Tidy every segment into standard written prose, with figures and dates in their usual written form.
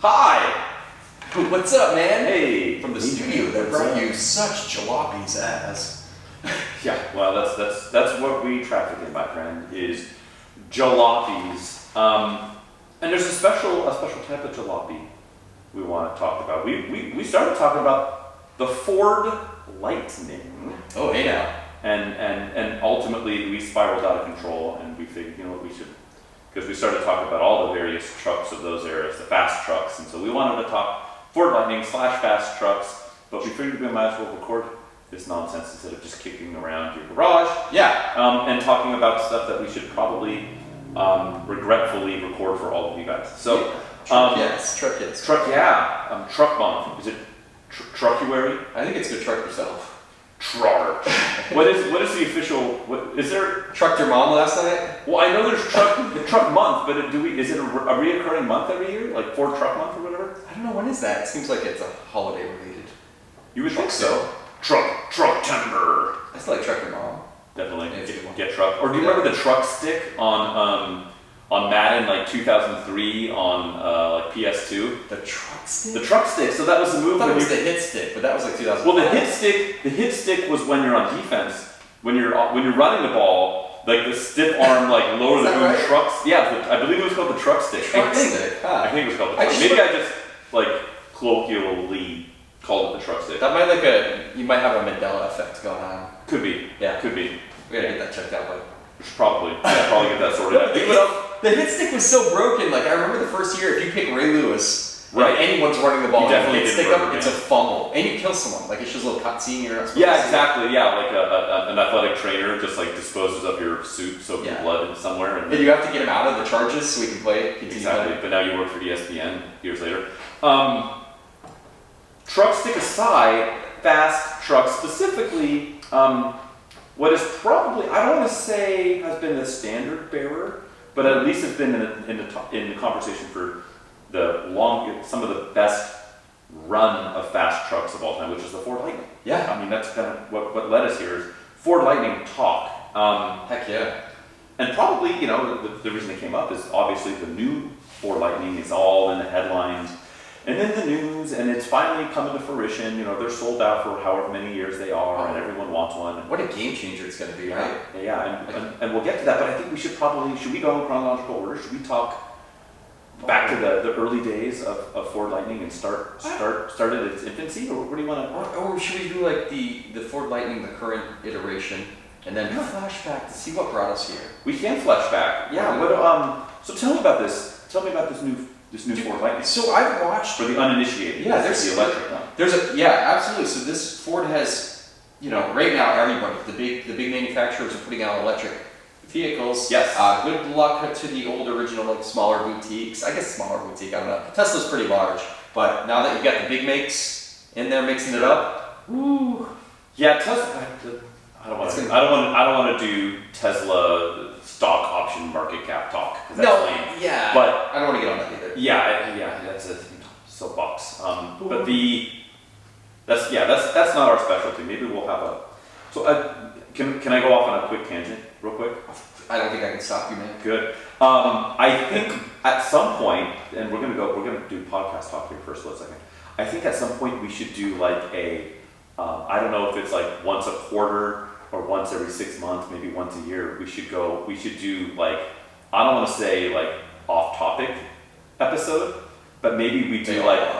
Hi! What's up, man? Hey! From the studio that brought you such jalopies as. Yeah, well, that's what we traffic in, my friend, is jalopies. And there's a special type of jalopy we want to talk about. We started talking about the Ford Lightning. Oh, hey now. And ultimately we spiraled out of control, and we figured, you know what, we should, because we started talking about all the various trucks of those eras, the fast trucks, and so we wanted to talk Ford Lightning / fast trucks, but we figured we might as well record this nonsense instead of just kicking around your garage. Yeah. And talking about stuff that we should probably regretfully record for all of you guys. So, Truck yes. Truck month. Is it Truckuary? I think it's good truck yourself. Charge. What is the official? What is there? Trucked your mom last night? Well, I know there's truck month, but is it a reoccurring month every year, like Ford Truck Month or whatever? I don't know, when is that? It seems like it's a holiday related. You would think so. Truck timber. I still like truck your mom. Definitely get truck. Or do you remember the truck stick on Madden, like 2003 on like PS2? The truck stick? The truck stick. So that was the move. I thought it was the hit stick, but that was like 2005. Well, the hit stick was when you're on defense. When you're running the ball, like the stiff arm, like lower the boom right? trucks. Yeah, I believe it was called the truck stick. Truck stick. I think it was called the truck. Maybe I just like colloquially called it the truck stick. That might you might have a Mandela effect going on. Could be. Yeah. Could be. We gotta get that checked out, but probably get that sorted out. The hit stick was so broken. Like, I remember the first year, if you pick Ray Lewis, right, anyone's running the ball, you definitely hit stick up, it's a fumble, and you kill someone. Like, it's just a little cutscene you're not supposed to see. Exactly. Yeah, like an athletic trainer just like disposes of your suit, soaking blood somewhere, and you have to get him out of the charges so we can play. Exactly. But now you work for ESPN years later. Truck stick aside, fast trucks specifically. What is probably, I don't want to say has been the standard bearer, but at least has been in the conversation for some of the best run of fast trucks of all time, which is the Ford Lightning. Yeah. I mean, that's kind of what led us here is Ford Lightning talk. Heck yeah. And probably, you know, the reason it came up is obviously the new Ford Lightning is all in the headlines and in the news, and it's finally coming to fruition. You know, they're sold out for however many years they are, and everyone wants one. What a game changer it's going to be, right? Yeah, and we'll get to that, but I think we should we go in chronological order? Should we talk back to the early days of Ford Lightning and start at its infancy, or what do you want to? Or should we do like the Ford Lightning, the current iteration, and then flashback to see what brought us here? We can flash back. Yeah. So tell me about this. Tell me about this new Ford Lightning. So I've watched for the uninitiated. Yeah, there's the electric one. Absolutely. So this Ford has, you know, right now everybody, the big manufacturers are putting out electric vehicles. Yes. Good luck to the old original, like smaller boutiques. I guess smaller boutique. I don't know. Tesla's pretty large, but now that you've got the big makes in there mixing it up, woo. Yeah, Tesla. I don't want to do Tesla stock option market cap talk because that's lame. Yeah. But I don't want to get on that either. Yeah, that's a soapbox. But that's not our specialty. Maybe we'll have a. So can I go off on a quick tangent, real quick? I don't think I can stop you, man. Good. I think at some point, and we're gonna do podcast talk here first. One second. I think at some point we should do like a. I don't know if it's like once a quarter or once every 6 months, maybe once a year. We should do like, I don't want to say like off topic episode, but maybe we do What's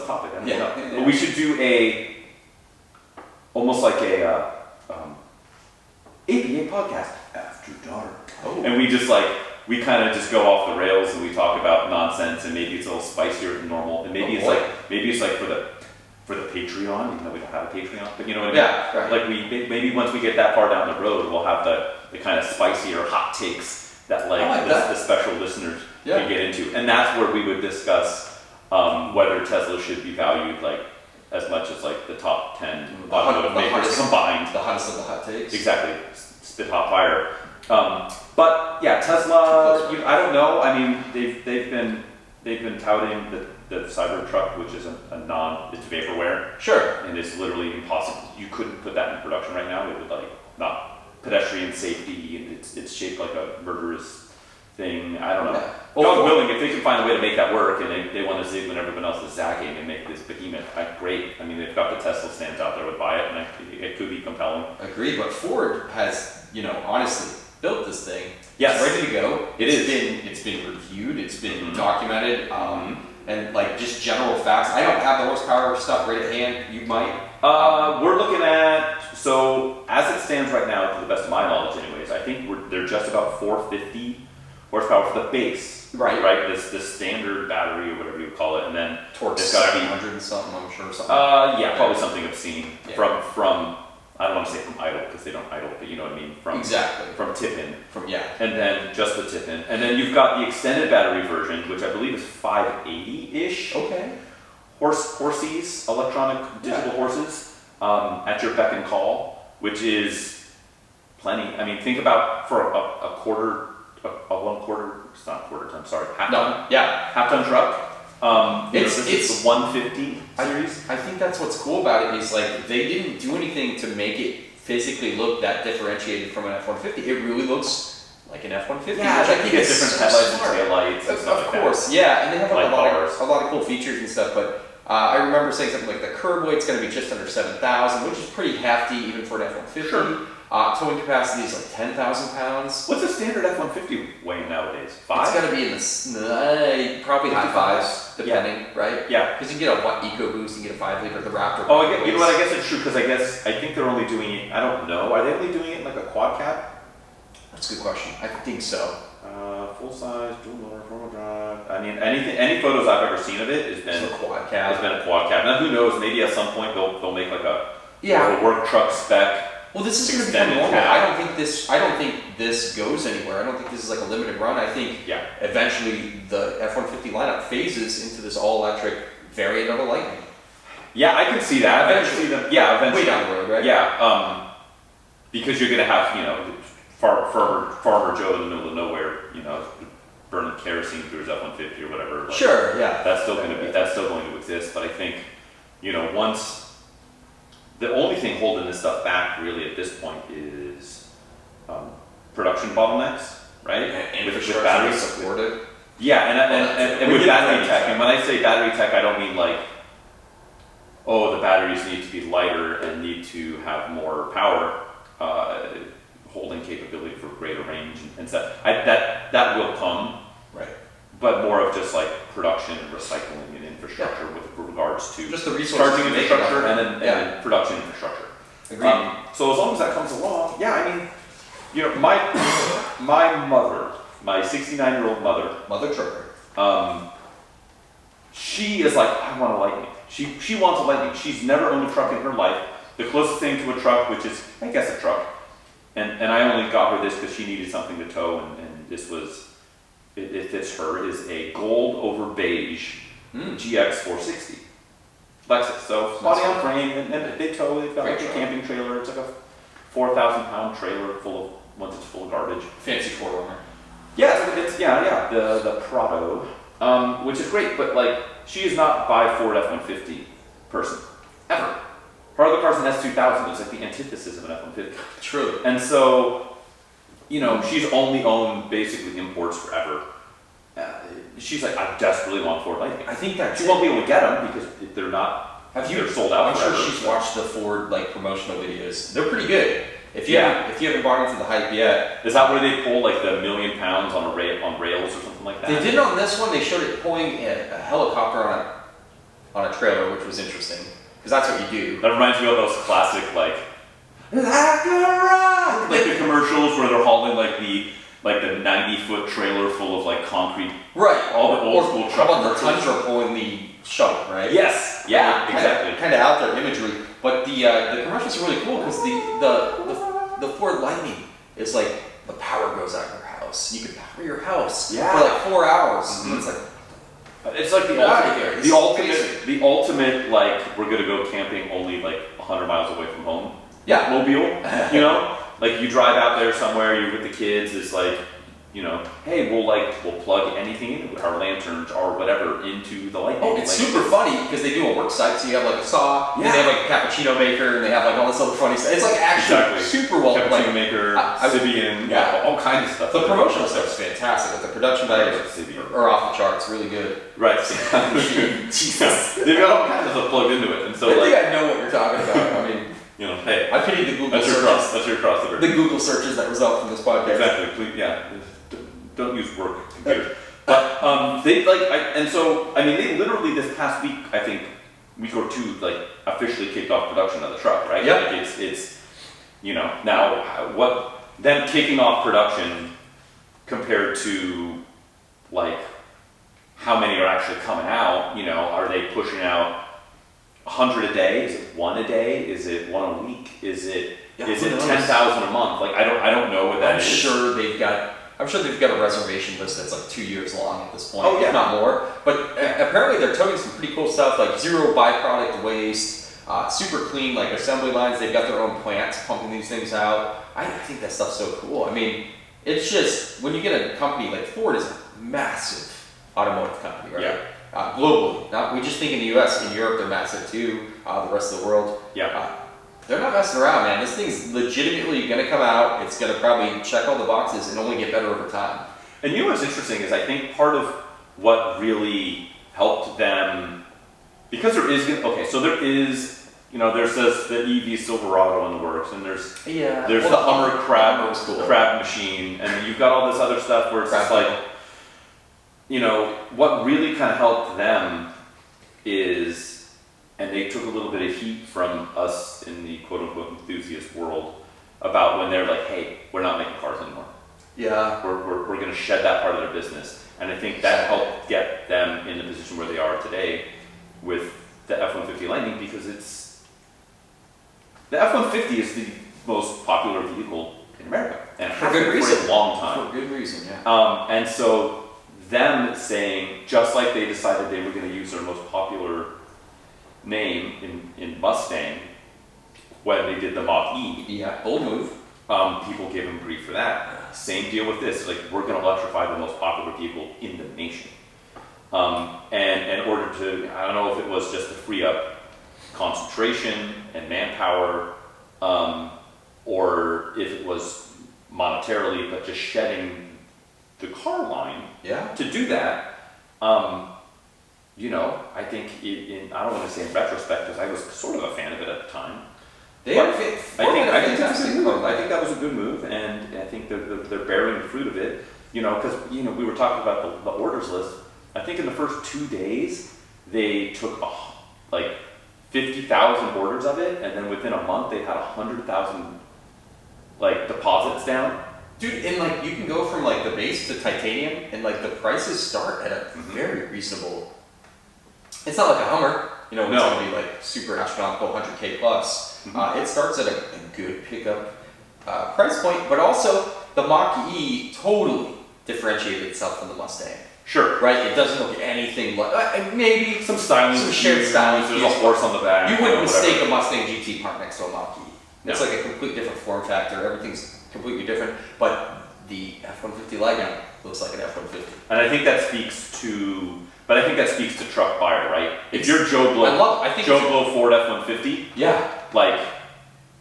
the topic? I don't know. Yeah. But we should do almost like a APA podcast after dark. Oh. And we kind of just go off the rails and we talk about nonsense, and maybe it's a little spicier than normal, and maybe it's like for the Patreon, even though we don't have a Patreon, but you know what I mean? Yeah, right. Like maybe once we get that far down the road, we'll have the kind of spicier hot takes that the special listeners can get into, and that's where we would discuss whether Tesla should be valued like as much as like the top 10 automotive makers combined. The hottest of the hot takes. Exactly, spit hot fire. But yeah, Tesla. I don't know. I mean, they've been touting the Cybertruck, which is it's vaporware. Sure. And it's literally impossible. You couldn't put that in production right now. It would not pedestrian safety, and it's shaped like a murderous thing. I don't know. Yeah. God willing, if they can find a way to make that work, and they want to zig when everyone else is zagging and make this behemoth, great. I mean, they've got the Tesla stands out there would buy it, and it could be compelling. Agreed, but Ford has, honestly built this thing. Yes. It's ready to go. It's been reviewed. It's been documented. And like just general facts. I don't have the horsepower stuff right at hand. You might. We're looking at, so as it stands right now, to the best of my knowledge, anyways, I think they're just about 450 horsepower for the base. Right. Right. This standard battery or whatever you call it, and then Torque it's got to be 700 and something. I'm sure something. yeah, probably something obscene Yeah. from I don't want to say from idle because they don't idle, but you know what I mean. From tip-in. And then just the tip-in, and then you've got the extended battery version, which I believe is 580-ish. Okay. Horsies, electronic digital horses, at your beck and call, which is plenty. I mean, think about for a quarter, it's not a quarter ton, sorry, half ton truck. It's the 150 series. I think that's what's cool about it is like they didn't do anything to make it physically look that differentiated from an F-150. It really looks like an F-150. Yeah, which I think get is different so headlights smart. and taillights and stuff Of like course, that. yeah, and they have like Light a lot of cool features and stuff. But I remember saying something like the curb weight's going to be just under 7,000, which is pretty hefty even for an F-150. Sure. Towing capacity is like 10,000 pounds. What's a standard F-150 weighing nowadays? 5? It's got to be in the probably high 5s, depending, right? Yeah. Because you can get a EcoBoost, you can get a 5 liter, the Raptor. Oh, you know what? I guess it's true because I think they're only doing it. I don't know. Are they only doing it in like a quad cab? That's a good question. I think so. Full size, dual motor, four-wheel drive. I mean, any photos I've ever seen of it has been a quad cab. Has been a quad cab. Now who knows? Maybe at some point they'll make like a work truck spec. Well, this is going to become normal. I don't think this goes anywhere. I don't think this is like a limited run. I think eventually the F-150 lineup phases into this all-electric variant of a Lightning. Yeah, I can see that. Eventually. Way down the road, right? Yeah, because you're going to have farmer Joe in the middle of nowhere, burning kerosene through his F-150 or whatever. Like, sure, yeah. That's still going to exist. But I think, once. The only thing holding this stuff back really at this point is production bottlenecks, right? And with battery supported. Yeah, and with battery tech. And when I say battery tech, I don't mean like, the batteries need to be lighter and need to have more power holding capability for greater range and stuff. That will come, right? But more of just like production and recycling and infrastructure with regards to just the resources, charging infrastructure and then production infrastructure. Agreed. So as long as that comes along, my mother, my 69-year-old mother trucker, she is like, I want a Lightning. She wants a Lightning. She's never owned a truck in her life. The closest thing to a truck, which is I guess a truck, and I only got her this because she needed something to tow, and this was. It fits her, is a gold over beige GX 460 Lexus. So body on frame, and they tow. They've got like a camping trailer. It's like a 4,000-pound trailer once it's full of garbage. Fancy 4Runner. Yeah, the Prado, which is great. But like, she is not by Ford F-150 person ever. Her other car's an S2000. It's like the antithesis of an F-150. True. And so. She's only owned basically imports forever. She's like, I desperately want Ford Lightning. I think that she won't be able to get them because they're not. They're sold out. I'm sure she's watched the Ford promotional videos. They're pretty good. If you haven't bought into the hype yet, is that where they pull like the 1 million pounds on rails or something like that? They did on this one. They showed it pulling a helicopter on a trailer, which was interesting because that's what you do. That reminds me of those classic like a rock, like the commercials where they're hauling like the 90-foot trailer full of like concrete. Right. All the old school truck. How about the Tundra pulling the shuttle, right? Yes. Yeah. Exactly. Kind of out there imagery, but the commercials are really cool because the Ford Lightning is like the power goes out of your house. You can power your house for like 4 hours. Mm-hmm. And it's like the ultimate like we're gonna go camping only like 100 miles away from home. Yeah. Mobile, like you drive out there somewhere, you're with the kids, it's like hey, we'll plug anything into it, our lanterns or whatever into the light. Oh, it's super funny because they do a work site, so you have like a saw, and they have like a cappuccino maker, and they have like all this other funny stuff. It's like actually super well cappuccino maker, Sibian, all kinds of stuff. The promotional stuff is fantastic. Like the production values are off the charts, really good. Right. Jesus. They've got all kinds of stuff plugged into it, and so I think I know what you're talking about. I mean. Hey, I pity the Google searches. That's your cross. The Google searches that result from this podcast. Exactly. Please, don't use work computers. But they they literally this past week, I think, week or two, officially kicked off production of the truck, right? Yeah. It's now what them kicking off production compared to how many are actually coming out? Are they pushing out 100 a day? Is it one a day? Is it one a week? Is it 10,000 a month? I don't know what that is. I'm sure they've got a reservation list that's 2 years long at this point, if not more. But apparently they're toting some pretty cool stuff, like zero byproduct waste, super clean assembly lines. They've got their own plants pumping these things out. I think that stuff's so cool. I mean, it's just when you get a company like Ford is a massive automotive company, right? Yeah. Globally, we just think in the U.S. In Europe they're massive too. The rest of the world, they're not messing around, man. This thing's legitimately going to come out. It's going to probably check all the boxes and only get better over time. And what's interesting is I think part of what really helped them, because there's the EV Silverado in the works, and there's the Hummer crab machine, and you've got all this other stuff where it's just what really kind of helped them is, and they took a little bit of heat from us in the quote-unquote enthusiast world about when they're like, hey, we're not making cars anymore. Yeah. We're going to shed that part of their business. And I think that helped get them in the position where they are today with the F-150 Lightning, because the F-150 is the most popular vehicle in America. And for good reason. For a long time. For good reason, yeah. And so them saying, just like they decided they were going to use their most popular name in Mustang when they did the Mach-E. Yeah, bold move. People gave them grief for that. Same deal with this. We're going to electrify the most popular vehicle in the nation. And in order to, I don't know if it was just to free up concentration and manpower, or if it was monetarily, but just shedding the car line to do that. I think I don't want to say in retrospect, because I was sort of a fan of it at the time. I think that's a good move. I think that was a good move, and I think they're bearing the fruit of it. Because we were talking about the orders list. I think in the first 2 days they took 50,000 orders of it, and then within a month they had 100,000 deposits down. Dude, and you can go from the base to titanium, and the prices start at a very reasonable. It's not like a Hummer, it's going to be super astronomical, 100K plus. It starts at a good pickup price point, but also the Mach-E totally differentiated itself from the Mustang. Sure. Right? It doesn't look anything like, maybe some styling, some shared styling. There's a horse on the back. You wouldn't mistake a Mustang GT parked next to a Mach-E. It's a complete different form factor. Everything's completely different, but the F-150 Lightning looks like an F-150. And I think that speaks to truck buyer, right? If you're Joe Blow Ford F-150,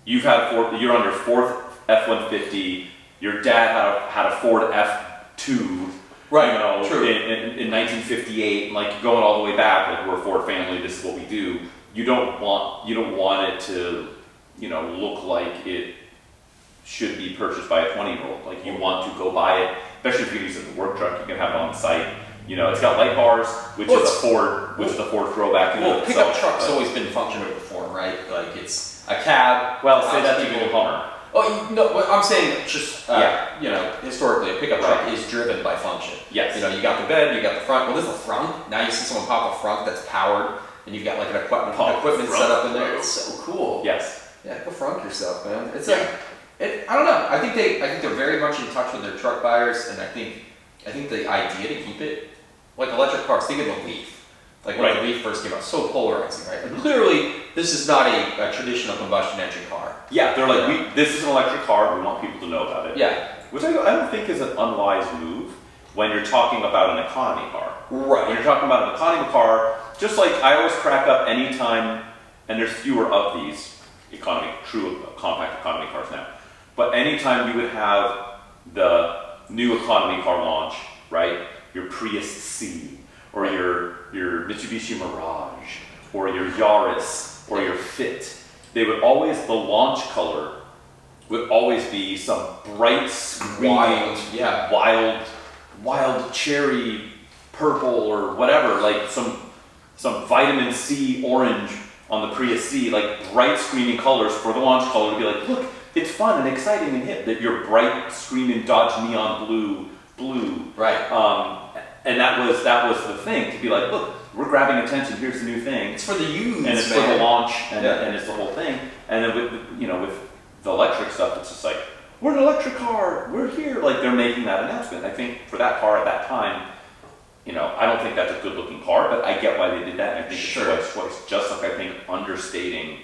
you've had you're on your fourth F-150. Your dad had a Ford F2, right? True. In 1958, going all the way back. We're a Ford family. This is what we do. You don't want it to, look like it should be purchased by a 20-year-old. You want to go buy it, especially if you use it as a work truck. You can have it on site. It's got light bars, which is a Ford throwback. Well, pickup truck's always been function over form, right? It's a cab. Well, say that to a Hummer. Oh, no, I'm saying just, historically, a pickup truck is driven by function. Yes. You got the bed, you got the front. Well, there's the front. Now you see someone pop a front that's powered, and you've got an equipment set up in there. It's so cool. Yes. Yeah, go front yourself, man. It's I don't know. I think they're very much in touch with their truck buyers, and I think the idea to keep it electric cars. Think of the Leaf. When the Leaf first came out, so polarizing, right? Clearly, this is not a traditional combustion engine car. Yeah, they're this is an electric car. We want people to know about it. Yeah, Which I don't think is an unwise move when you're talking about an economy car. Right. When you're talking about an economy car, just like I always crack up anytime, and there's fewer of these true compact economy cars now, but anytime you would have the new economy car launch, right? Your Prius C, or your Mitsubishi Mirage, or your Yaris, or your Fit, the launch color would always be some bright, screaming, wild cherry purple or whatever, like some vitamin C orange on the Prius C, like bright screaming colors for the launch color to be like, look, it's fun and exciting and hip. That your bright screaming Dodge neon blue. Right. And that was the thing, to be like, look, we're grabbing attention. Here's the new thing. It's for the youths, and it's for the launch, and it's the whole thing. And then with the electric stuff, it's just like, we're an electric car. We're here. Like they're making that announcement. I think for that car at that time, I don't think that's a good looking car, but I get why they did that. And I think it's the right choice. Just like I think understating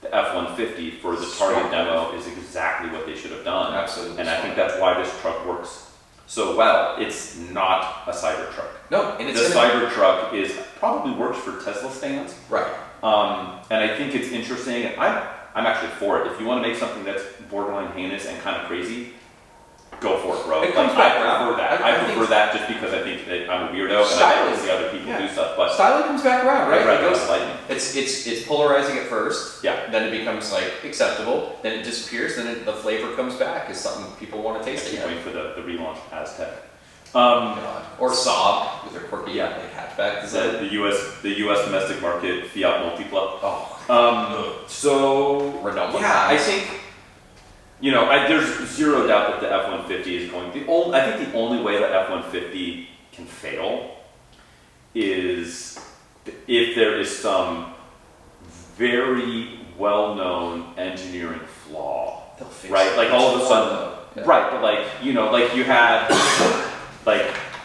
the F-150 for the target demo is exactly what they should have done. Absolutely. And I think that's why this truck works so well. It's not a Cybertruck. No, and the Cybertruck probably works for Tesla stands. Right. And I think it's interesting. I'm actually for it. If you want to make something that's borderline heinous and kind of crazy, go for it, bro. It comes back I around. prefer that. I prefer that just because I think that I'm a weirdo and I like to see other people do stuff. But styling comes back around, right? It's polarizing at first. Yeah. Then it becomes like acceptable. Then it disappears. Then the flavor comes back as something people want to taste. I keep waiting for the relaunch Aztec. Or Saab with their quirky hatchback design. The U.S. domestic market Fiat Multipla. Oh. So Renault. Yeah, I think. There's zero doubt that the F-150 is going. I think the only way the F-150 can fail is if there is some very well-known engineering flaw, right? Like all of a sudden, right? But like you had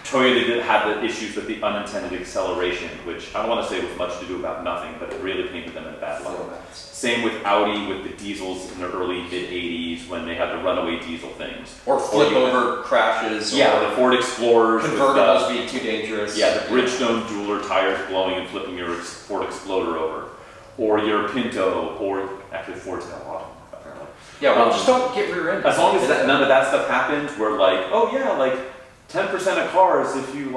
Toyota had the issues with the unintended acceleration, which I don't want to say was much to do about nothing, but it really painted them in a bad light. Same with Audi with the diesels in the early mid-'80s when they had the runaway diesel things. Or flip over crashes. Yeah, the Ford Explorers. Convertibles being too dangerous. Yeah, the Bridgestone Jeweler tires blowing and flipping your Ford Exploder over. Or your Pinto, or actually Ford's got a lot of them, apparently. Yeah, well, just don't get rear-ended. As long as none of that stuff happens, we're like, oh yeah, like 10% of cars, if you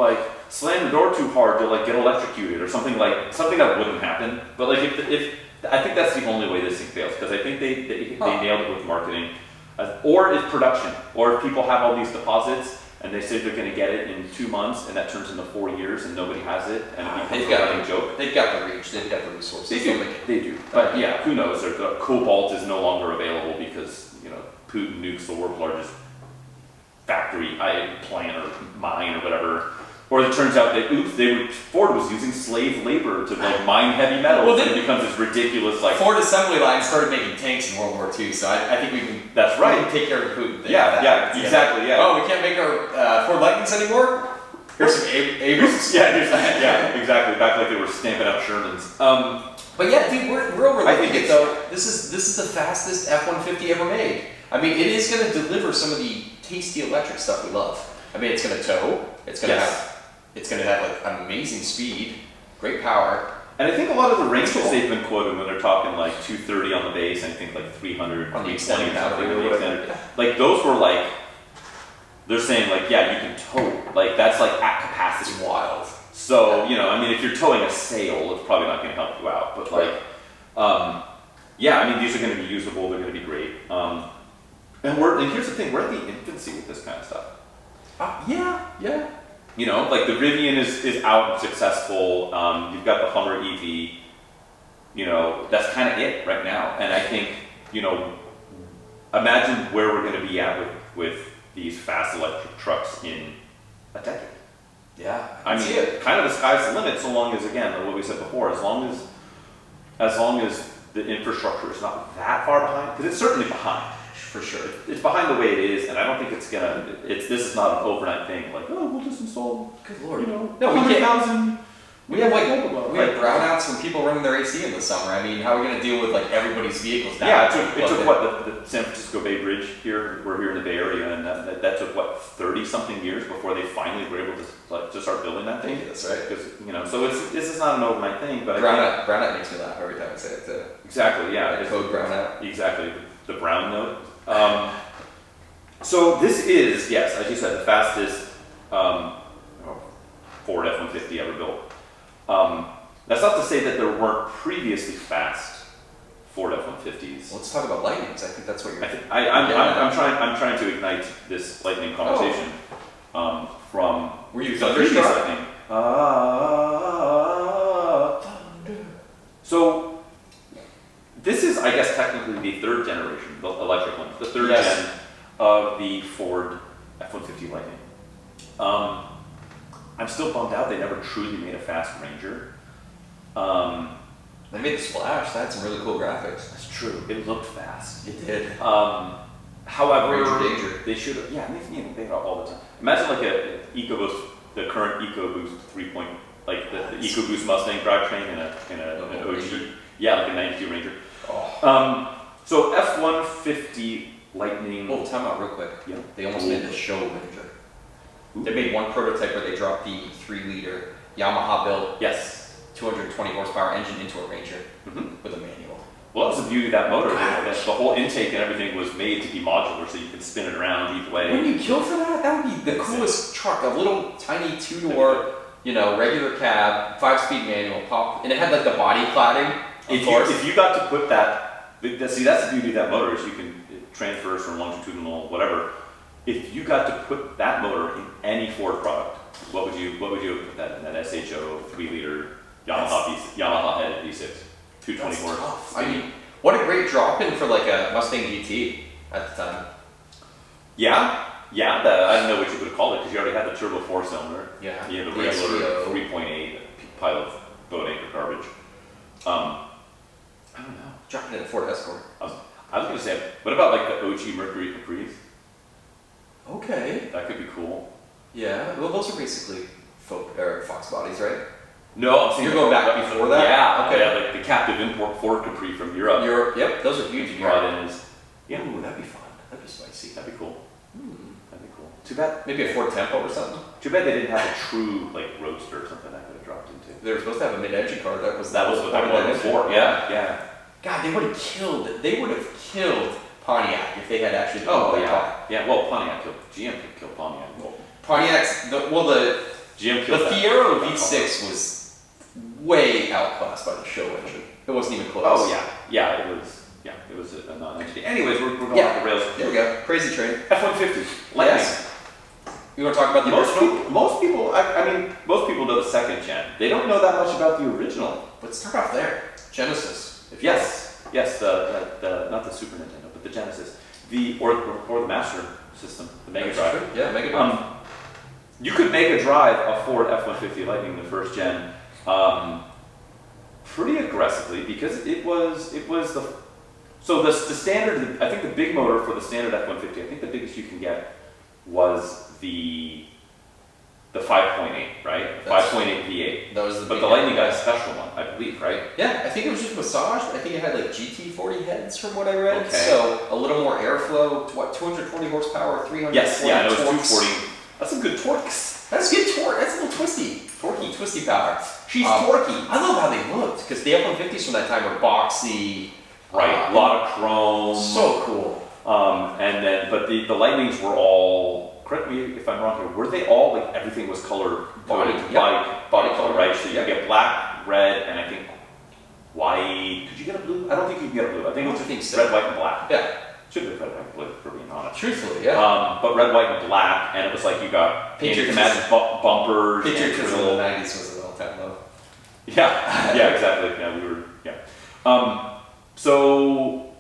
slam the door too hard, they'll get electrocuted or something that wouldn't happen. But if I think that's the only way this thing fails, because I think they nailed it with marketing, or if production, or if people have all these deposits and they say they're going to get it in 2 months and that turns into 4 years and nobody has it and it becomes a running joke. They've got the reach, they've got the resources. They do. But yeah, who knows? The cobalt is no longer available because Putin nukes the world's largest factory, plant or mine or whatever. Or it turns out that Ford was using slave labor to mine heavy metals, and it becomes this ridiculous Ford assembly line started making tanks in World War II, so I think we can. That's right. We can take care of the Putin thing. Yeah, exactly. Yeah. Oh, we can't make our Ford Lightnings anymore. Here's some Abrams. yeah, exactly. Back like they were stamping out Shermans. But yeah, dude, we're overlooking it though. This is the fastest F-150 ever made. I mean, it is going to deliver some of the tasty electric stuff we love. I mean, it's going to tow. It's going to have an amazing speed, great power. And I think a lot of the ranges they've been quoting when they're talking 230 on the base, and I think 300 on the 320 extended something battery on the extended. Those were they're saying yeah, you can tow. That's at capacity. It's wild. So, if you're towing a sail, it's probably not going to help you out. But these are going to be usable. They're going to be great. And here's the thing: we're at the infancy with this kind of stuff. Yeah. The Rivian is out and successful. You've got the Hummer EV. That's kind of it right now. And I think, imagine where we're going to be at with these fast electric trucks in a decade. Yeah, I mean, kind of the sky's the limit. So long as, again, what we said before, as long as the infrastructure is not that far behind, because it's certainly behind. For sure. It's behind the way it is, and I don't think this is not an overnight thing. We'll just install, good lord, 100,000, We have brownouts from people running their AC in the summer. I mean, how are we going to deal with like everybody's vehicles now? Yeah, it took what, the San Francisco Bay Bridge here, we're here in the Bay Area, and that took what, 30 something years before they finally were able to start building that thing. That's right. Because, so this is not an overnight thing, but brownout makes me laugh every time I say it too. Exactly, yeah. Like code brownout. Exactly, the brown note. So this is, yes, as you said, the fastest Ford F-150 ever built. That's not to say that there weren't previously fast Ford F-150s. Let's talk about Lightnings. I think that's what you're. I'm trying to ignite this lightning conversation from. Were you the previous lightning? So this is, I guess, technically the third generation, the electric one, the third gen of the Ford F-150 Lightning. I'm still bummed out they never truly made a fast Ranger. They made the Splash. That had some really cool graphics. That's true. It looked fast. It did. However, Ranger Danger. They should have. Yeah, they have all the time. Imagine like a EcoBoost, the current EcoBoost 3. Like the EcoBoost Mustang drivetrain in an OG. Ranger. Yeah, like a '92 Ranger. Oh. So F-150 Lightning. Oh, time out real quick. Yeah. They almost made the show Ranger. Ooh. They made one prototype where they dropped the 3-liter Yamaha built Yes. 220 horsepower engine into a Ranger Mm-hmm. with a manual. Well, that was the beauty of that motor. The whole intake and everything was made to be modular, so you can spin it around either way. Wouldn't you kill for that? That would be the coolest truck. A little tiny 2-door, regular cab, 5-speed manual, pop, and it had like the body cladding. If you got to put that, see, that's the beauty of that motor is you can it transfers from longitudinal whatever. If you got to put that motor in any Ford product, what would you put that in? That SHO 3-liter Yamaha headed V6, 220 horse. I mean, what a great drop-in for like a Mustang GT at the time. Yeah. I don't know what you would have called it because you already had the turbo 4-cylinder. Yeah. You had the regular 3.8 pile of boat anchor garbage. I don't know. Dropping in a Ford Escort. I was going to say, what about like the OG Mercury Caprice? Okay. That could be cool. Yeah. Well, those are basically Fox bodies, right? No, I'm saying you're going back before that. Yeah. Okay. Yeah, like the captive import Ford Capri from Europe. Yep. Those are huge. Brought in as. Yeah. Ooh, that'd be fun. That'd be spicy. That'd be cool. That'd be cool. Too bad. Maybe a Ford Tempo or something. Too bad they didn't have a true like roadster or something that could have dropped into. They were supposed to have a mid-engine car. That was what they wanted before. Yeah. God, they would have killed Pontiac if they had actually. Yeah. Well, Pontiac killed GM killed Pontiac. Pontiac's the GM killed the Fiero V6 was way outclassed by the show engine. It wasn't even close. Oh yeah. It was a non-entity. Anyways, we're going off the rails. There we go. Crazy train. F-150 Lightning. Yes. You want to talk about the original? Most people. I mean, most people know the second gen. They don't know that much about the original. Let's start off there. Genesis. Yes. The not the Super Nintendo, but the Genesis, or the Master System, the Mega Drive. Yeah, Mega Drive. You could Mega Drive a Ford F-150 Lightning, the first gen, pretty aggressively because it was the standard. I think the big motor for the standard F-150. I think the biggest you can get was the 5.8, right? 5.8 V8. That was the. But the Lightning got a special one, I believe, right? Yeah, I think it was just massaged. I think it had like GT40 heads from what I read. Okay. So a little more airflow. 220 horsepower, 300. Yes, yeah, it was torques. 240. That's some good torques. That's good torque. That's a little twisty power. She's torquey. I love how they looked because the F-150s from that time were boxy. Right, a lot of chrome. So cool. But the Lightnings were all, correct me if I'm wrong here, were they all, like everything was color body color, right? So you get black, red, and I think white. Could you get a blue? I don't think you can get a blue. I think it was just red, white, and black. Yeah. Should have been red, white, and blue, for being honest. Truthfully, yeah. But red, white, and black, and it was like you got patriotism bumpers. Patriotism in the 90s was an all-time low. Yeah, exactly. Yeah. So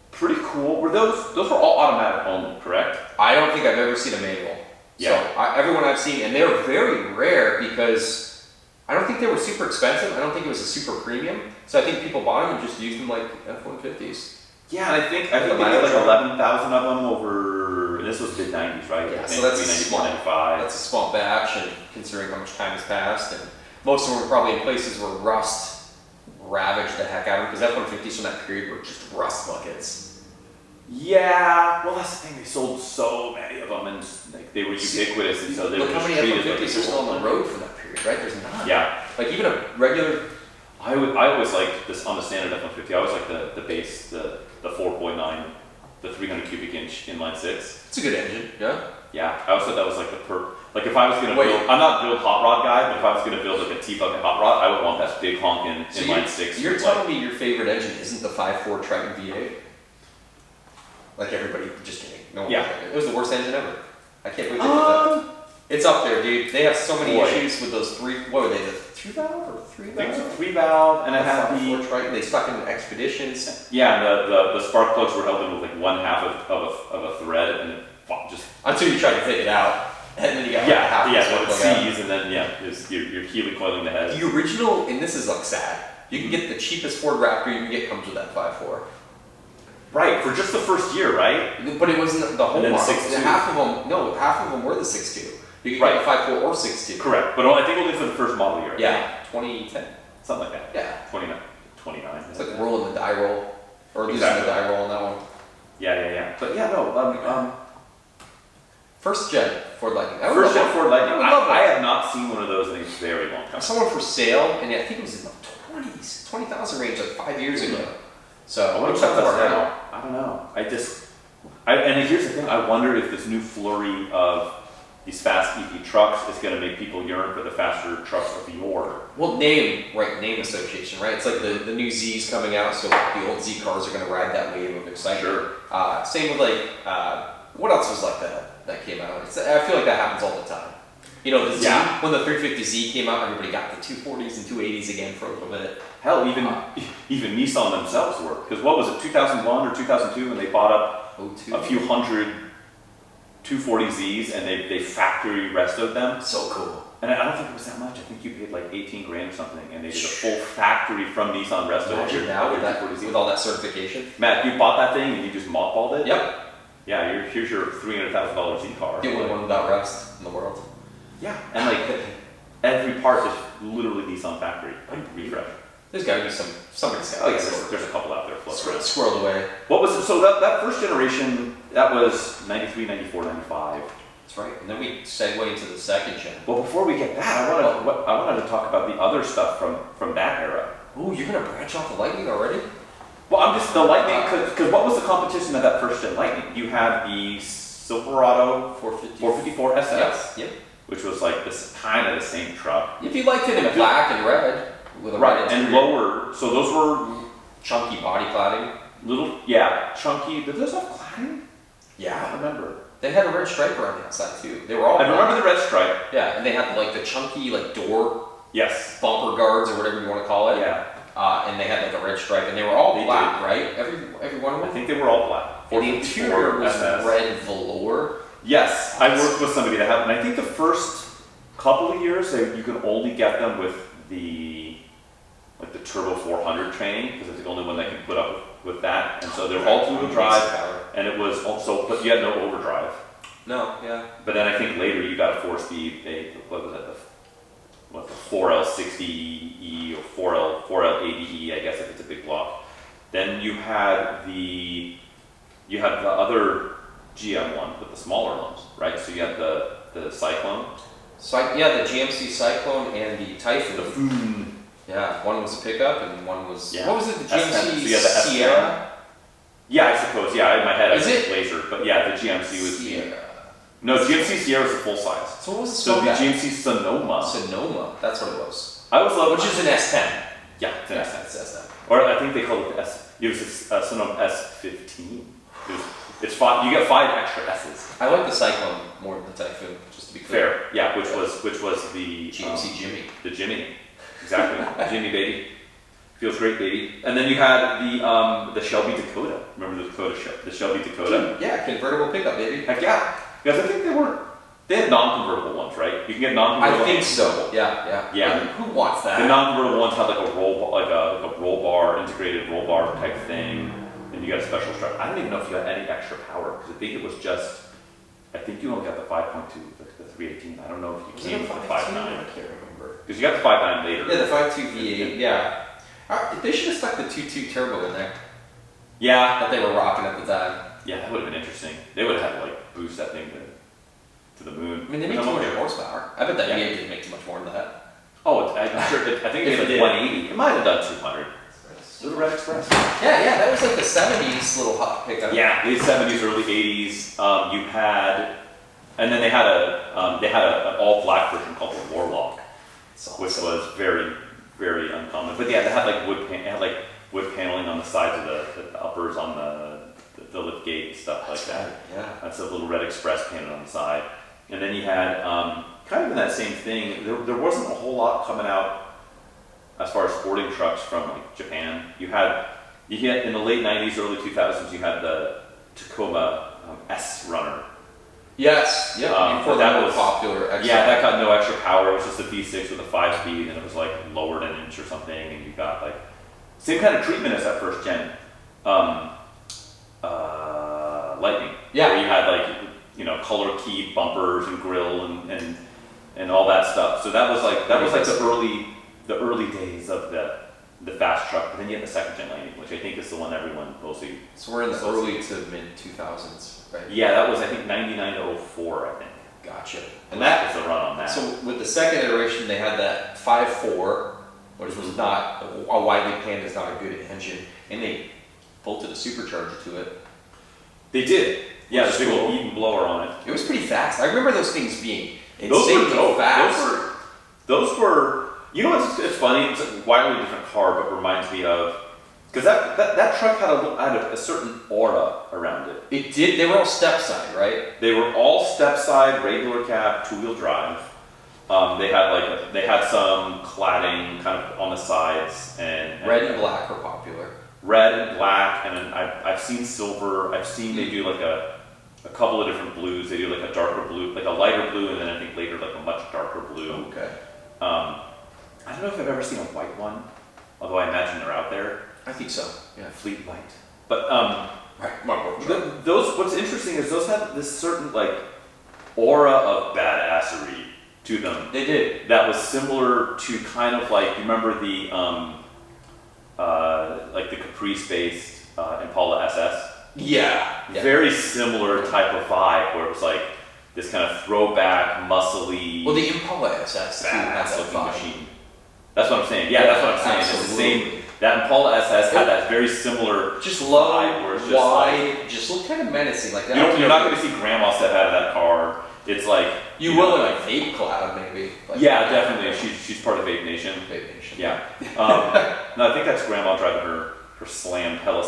pretty cool. Were those were all automatic only, correct? I don't think I've ever seen a manual. Yeah. So everyone I've seen, and they're very rare because I don't think they were super expensive. I don't think it was a super premium. So I think people bought them and just used them like F-150s. Yeah, and I think they did like 11,000 of them over. And this was mid '90s, right? Yeah. So that's a 94, 95. That's a small batch, and considering how much time has passed, and most of them were probably in places where rust ravaged the heck out of them, because F-150s from that period were just rust buckets. Yeah, well, that's the thing. They sold so many of them, and like they were ubiquitous, and so they were Look how just many treated like F-150s are still on the road from that period, right? There's none. Yeah. Like even a regular. I always like this on the standard F-150. I always like the base, the 4.9, the 300 cubic inch inline six. It's a good engine, yeah. Yeah, I always thought that was like like if I was gonna Wait. build, I'm not a build hot rod guy, but if I was gonna build like a T-bucket hot rod, I would want that big honking inline six. You're with, telling me your favorite engine isn't the 5.4 Triton V8? Like everybody, just kidding. No one. Yeah. It was the worst engine ever. I can't believe they did that. It's up there, dude. They have so many Boy. issues with those three. What were they? The 2-valve or 3-valve? I think it's a 3-valve, and it had 5.4 the Triton. They stuck in expeditions. yeah, the spark plugs were held in with like one half of a thread, and it just Until you tried to take it out, and then you got like half the yeah, spark so it plug out. sees, and then you're healy coiling the head. The original, and this is like sad. You can get the cheapest Ford Raptor you can get comes with that 5.4. Right, for just the first year, right? But it wasn't the whole And then model. 6.2. Half of them were the 6.2. You could Right. get a 5.4 or 6.2. Correct, but I think only for the first model year. Yeah, 2010. Something like that. Yeah. 29. It's like rolling the die roll, or losing Exactly. the die roll on that one. Yeah. But yeah, no. First gen Ford Lightning. I would First love gen Ford Lightning. I would love I it. have not seen one of those in a very long I time. saw one for sale, and I think it was in the 20s, 20,000 range, like 5 years ago. So I wonder what's if up that's for now. I don't know. And here's the thing. I wonder if this new flurry of these fast EV trucks is going to make people yearn for the faster trucks of yore. Well, name association, right? It's like the new Z's coming out, so the old Z cars are going to ride that wave of excitement. Sure. Same with like, what else was like that came out? I feel like that happens all the time. You know, the Z, Yeah. when the 350Z came out, everybody got the 240s and 280s again for a little bit. Hell, even Nissan themselves were. Because what was it, 2001 or 2002 when they bought up 02. a few hundred 240Zs and they factory restoed them? So cool. And I don't think it was that much. I think you paid like 18 grand or something, and they did a full factory from Nissan resto. Imagine now with all that certification. Matt, you bought that thing and you just mothballed it? Yep. Yeah, here's your $300,000 Z car. The only one without rust in the world. Yeah, and like every part is literally Nissan factory refresh. There's got to be somebody's got. Oh yeah, there's a couple out there floating around. Squirreled away. What was it? So that first generation, that was 93, 94, 95. That's right. And then we segue into the second gen. Well, before we get that, I wanted to talk about the other stuff from that era. Ooh, you're gonna branch off the Lightning already? Well, I'm just the Lightning because what was the competition of that first gen Lightning? You had the Silverado 454 SS, Yep. which was like this kind of the same truck. If you liked it in black and red with a Right, red and interior. lower. So those were Chunky body cladding. little, chunky. Did those have cladding? I Yeah. don't remember. They had a red stripe around the outside too. They were all I black. remember the red stripe. Yeah, and they had like the chunky like door Yes. bumper guards or whatever you want to call it. Yeah. And they had like a red stripe, and they were all They black, right? Every one of I them. think they were all black. And the interior was 454 SS. red velour. Yes, I worked with somebody that had, and I think the first couple of years you could only get them with the Turbo 400 training because it's the only one that can put up with that, and so they're all two-wheel drive, and it was also, but you had no overdrive. No, yeah. But then I think later you got a 4-speed, what was that, the 4L60E or 4L80E, I guess if it's a big block. Then you had the other GM one with the smaller ones, right? So you had the Cyclone. The GMC Cyclone and the Typhoon. The Foon. Yeah, one was a pickup and one was Yeah. what was it? The S10. GMC So you had the S10. Sierra. Yeah, I suppose. Yeah, in my head I Is think it? Blazer, but yeah, the GMC was Sierra. no GMC Sierra was the full size. So what was the So small the guy? GMC Sonoma. Sonoma. That's what it was. I was like, Which is an S10. yeah, it's an Yeah, S10. it's S10. Or I think they called it the S. It was a Sonoma S15. It's 5. You get 5 extra S's. I like the Cyclone more than the Typhoon, just to be clear. Fair, yeah. Which was the GMC Jimmy. The Jimmy, exactly. Jimmy baby, feels great baby. And then you had the Shelby Dakota. Remember the Shelby Dakota? Yeah, convertible pickup, baby. Heck yeah. Because I think they had non-convertible ones, right? You can get non-convertible. I think and so. convertible. Yeah. Yeah. Like, who wants that? The non-convertible ones had like a roll bar, integrated roll bar type thing, and you got a special strap. I don't even know if you had any extra power because I think it was just I think you only got the 5.2, the 318. I don't know if Was you it came a with the 5.2? 5.9. I can't remember. Because you got the 5.9 later. Yeah, the 5.2 V8. Yeah. They should have stuck the 2.2 turbo in there Yeah. that they were rocking at the time. Yeah, that would have been interesting. They would have had to like boost that thing to the moon. I mean, they made 200 horsepower. I bet that V8 didn't make too much more than that. Oh, I'm sure. I think If it it did. did 180. It might have done 200. Little Red Express. Yeah, that was like the 70s little hot pickup. Yeah, late 70s, early 80s. You had, and then they had an all black version called the Warlock, which was very, very uncommon. But yeah, they had like wood paneling on the sides of the uppers on the lift gate and stuff like that. Right, yeah. That's a Little Red Express painted on the side. And then you had kind of in that same thing. There wasn't a whole lot coming out as far as sporting trucks from like Japan. You had in the late 90s, early 2000s, you had the Tacoma S Runner. Yes, yeah. Before that was popular. Yeah, that got no extra power. It was just a V6 with a 5-speed, and it was like lowered an inch or something, and you got like same kind of treatment as that first gen Lightning. Yeah. Where you had like color key bumpers and grill and all that stuff. So that was like the early days of the fast truck. But then you had the second gen Lightning, which I think is the one everyone mostly. So we're in the early to mid 2000s, right? Yeah, that was I think 99 to 04, I think. Gotcha. And that was the run on that. So with the second iteration, they had that 5.4, which was not a widely panned is not a good engine, and they bolted a supercharger to it. They did. Yeah, Which the is big cool. old Eden blower on it. It was pretty fast. I remember those things being Those were insanely dope. fast. Those were. You know what's it's funny? It's a wildly different car, but reminds me of because that truck had a certain aura around it. It did. They were all step side, right? They were all step side, regular cab, 2-wheel drive. They had some cladding kind of on the sides and Red and black were popular. red and black, and then I've seen silver. I've seen they do like a couple of different blues. They do like a darker blue, like a lighter blue, and then I think later like a much darker blue. Okay. I don't know if I've ever seen a white one, although I imagine they're out there. I think so. Yeah. Fleet white. But Right. Mark, those. What's interesting is those have this certain like aura of badassery to them. They did. That was similar to kind of like you remember the like the Caprice-based Impala SS. Yeah. Very similar type of vibe where it was like this kind of throwback, muscly, Well, the Impala SS too has badass that looking vibe. machine. That's what I'm saying. Yeah, that's what I'm saying. It's the Absolutely. same. That Impala SS had that very similar Just low, vibe where it's just wide, like, just look kind of menacing like that. you're not going to see grandma step out of that car. It's like You know, will in a vape cloud, maybe. Like, yeah, definitely. She's part of Vape Nation. Vape Nation. Yeah. No, I think that's grandma driving her slammed hella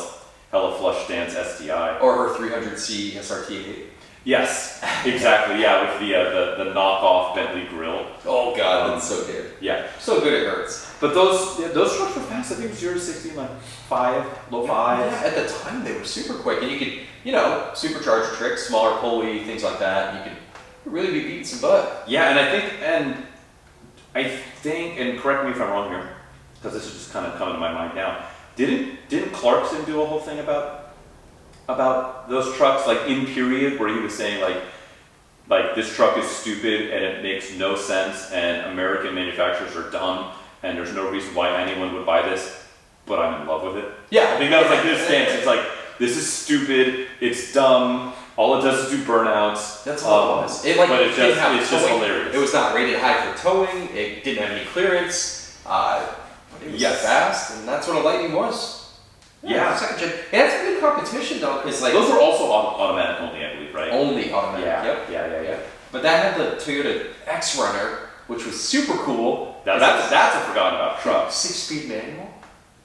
flush stance STI. Or her 300C SRT8. Yes, exactly. Yeah, with the knockoff Bentley grill. Oh god, that's so good. Yeah, So good it hurts. but those trucks were fast. I think it was 0 to 60 in like low 5s. Yeah, at the time they were super quick, and you could, supercharger tricks, smaller pulley, things like that. And you could really be beating some butt. Yeah, and I think, and correct me if I'm wrong here, because this is just kind of coming to my mind now. Didn't Clarkson do a whole thing about those trucks, like in period, where he was saying like this truck is stupid and it makes no sense and American manufacturers are dumb and there's no reason why anyone would buy this, but I'm in love with it. Yeah. I think that was like his stance. It's like, this is stupid, it's dumb, all it does is do burnouts. That's all it was. But it's didn't have just towing. hilarious. It was not rated high for towing. It didn't have any clearance. But it was fast, and that's what a Lightning was. Yeah. Second gen. And that's a good competition though, because like Those were also automatic only, I believe, right? only automatic. Yeah, Yep. yeah. But that had the Toyota X Runner, which was super cool. Now that's a forgotten about truck. 6-speed manual.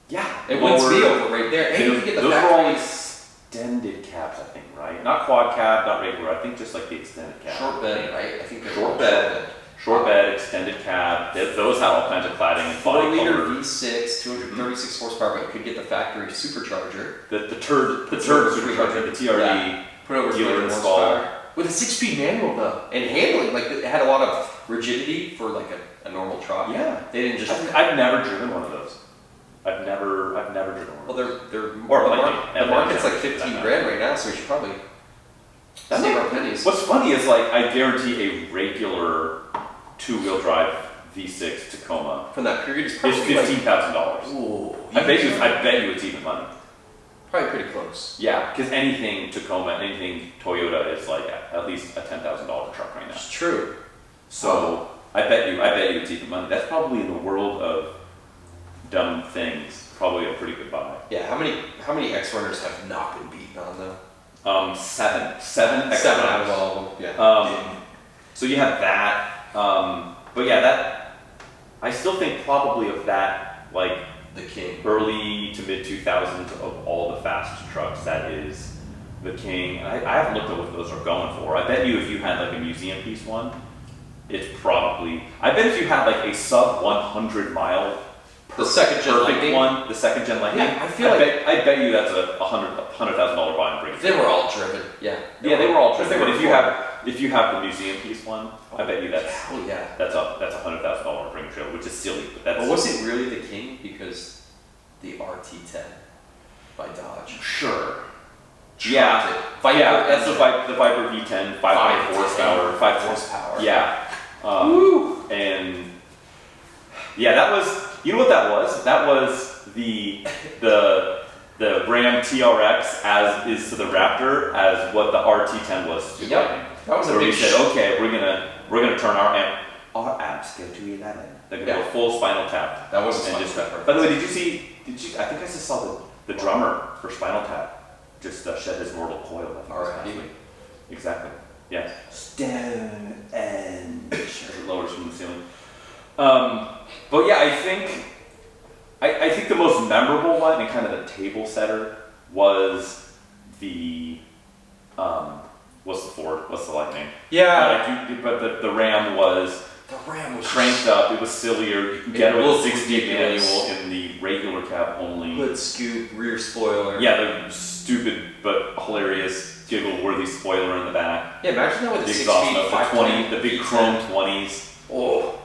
Yeah. It wins me over right there. And you can get the those were all factory extended cabs, I think, right? Not quad cab, not regular. I think just like the extended cab. short bed, right? I think they're Short called bed. Short bed, extended cab. Those had all kinds of cladding and body 4-liter color. V6, 236 horsepower, but you could get the factory supercharger. The turd turd supercharger, the TRD. Yeah. Put over Dealer 300 install. horsepower. With a 6-speed manual though, and handling, like it had a lot of rigidity for like a normal truck. Yeah. They didn't just. I've never driven one of those. I've never driven one. Well, they're Or the, Lightning. the market's like Yeah. 15 grand right now, so we should probably Save our pennies. What's funny is like I guarantee a regular 2-wheel drive V6 Tacoma From that period is is probably $15,000. Ooh. I bet you it's even money. Probably pretty close. Yeah, because anything Tacoma, anything Toyota is like at least a $10,000 truck right now. It's true. So I bet you it's even money. That's probably in the world of dumb things, probably a pretty good buy. Yeah, how many X-Runners have not been beaten on though? 7 Seven out of all of them. Yeah. So you have that, but yeah, that I still think probably of that like The King. early to mid 2000s of all the fast trucks, that is the King. I haven't looked at what those are going for. I bet you if you had like a museum piece one, it's probably. I bet if you had like a sub 100 mile. The second gen perfect Lightning? one, the second gen Lightning. Yeah, I bet you that's a $100,000 buy and bring it. They were all driven. Yeah. They were all driven. They But were if you have the museum piece one, I bet you that's Oh yeah. that's a $100,000 bring trailer, which is silly, but that's. But was it really the King? Because the RT10 by Dodge. Sure. Trucked Yeah. it. Viper That's the engine. Viper V10, 5 horsepower, 5 horsepower. Yeah. Woo! And yeah, that was. You know what that was? That was the Ram TRX as is to the Raptor as what the RT10 was to the Yep. Lightning. That was a Where we big said, okay, we're gonna turn our amps go to 11. They're gonna go full Spinal Tap. That was a And Spinal Tap. by the way, did you? I think I just saw the drummer for Spinal Tap just shed his mortal coil. I think it was last week. Exactly. Yeah. Stone and as it lowers from the ceiling. But yeah, I think the most memorable one and kind of the table setter was the Ford, what's the Lightning? Yeah. But the Ram was The Ram was cranked up. It was sillier. You can get it with a 60 ridiculous. manual in the regular cab only. Hood scoop, rear spoiler. Yeah, the stupid but hilarious giggle-worthy spoiler in the back. Yeah, imagine that with a The 6 exhaust speed, note, 520, the big chrome 20s. Oh,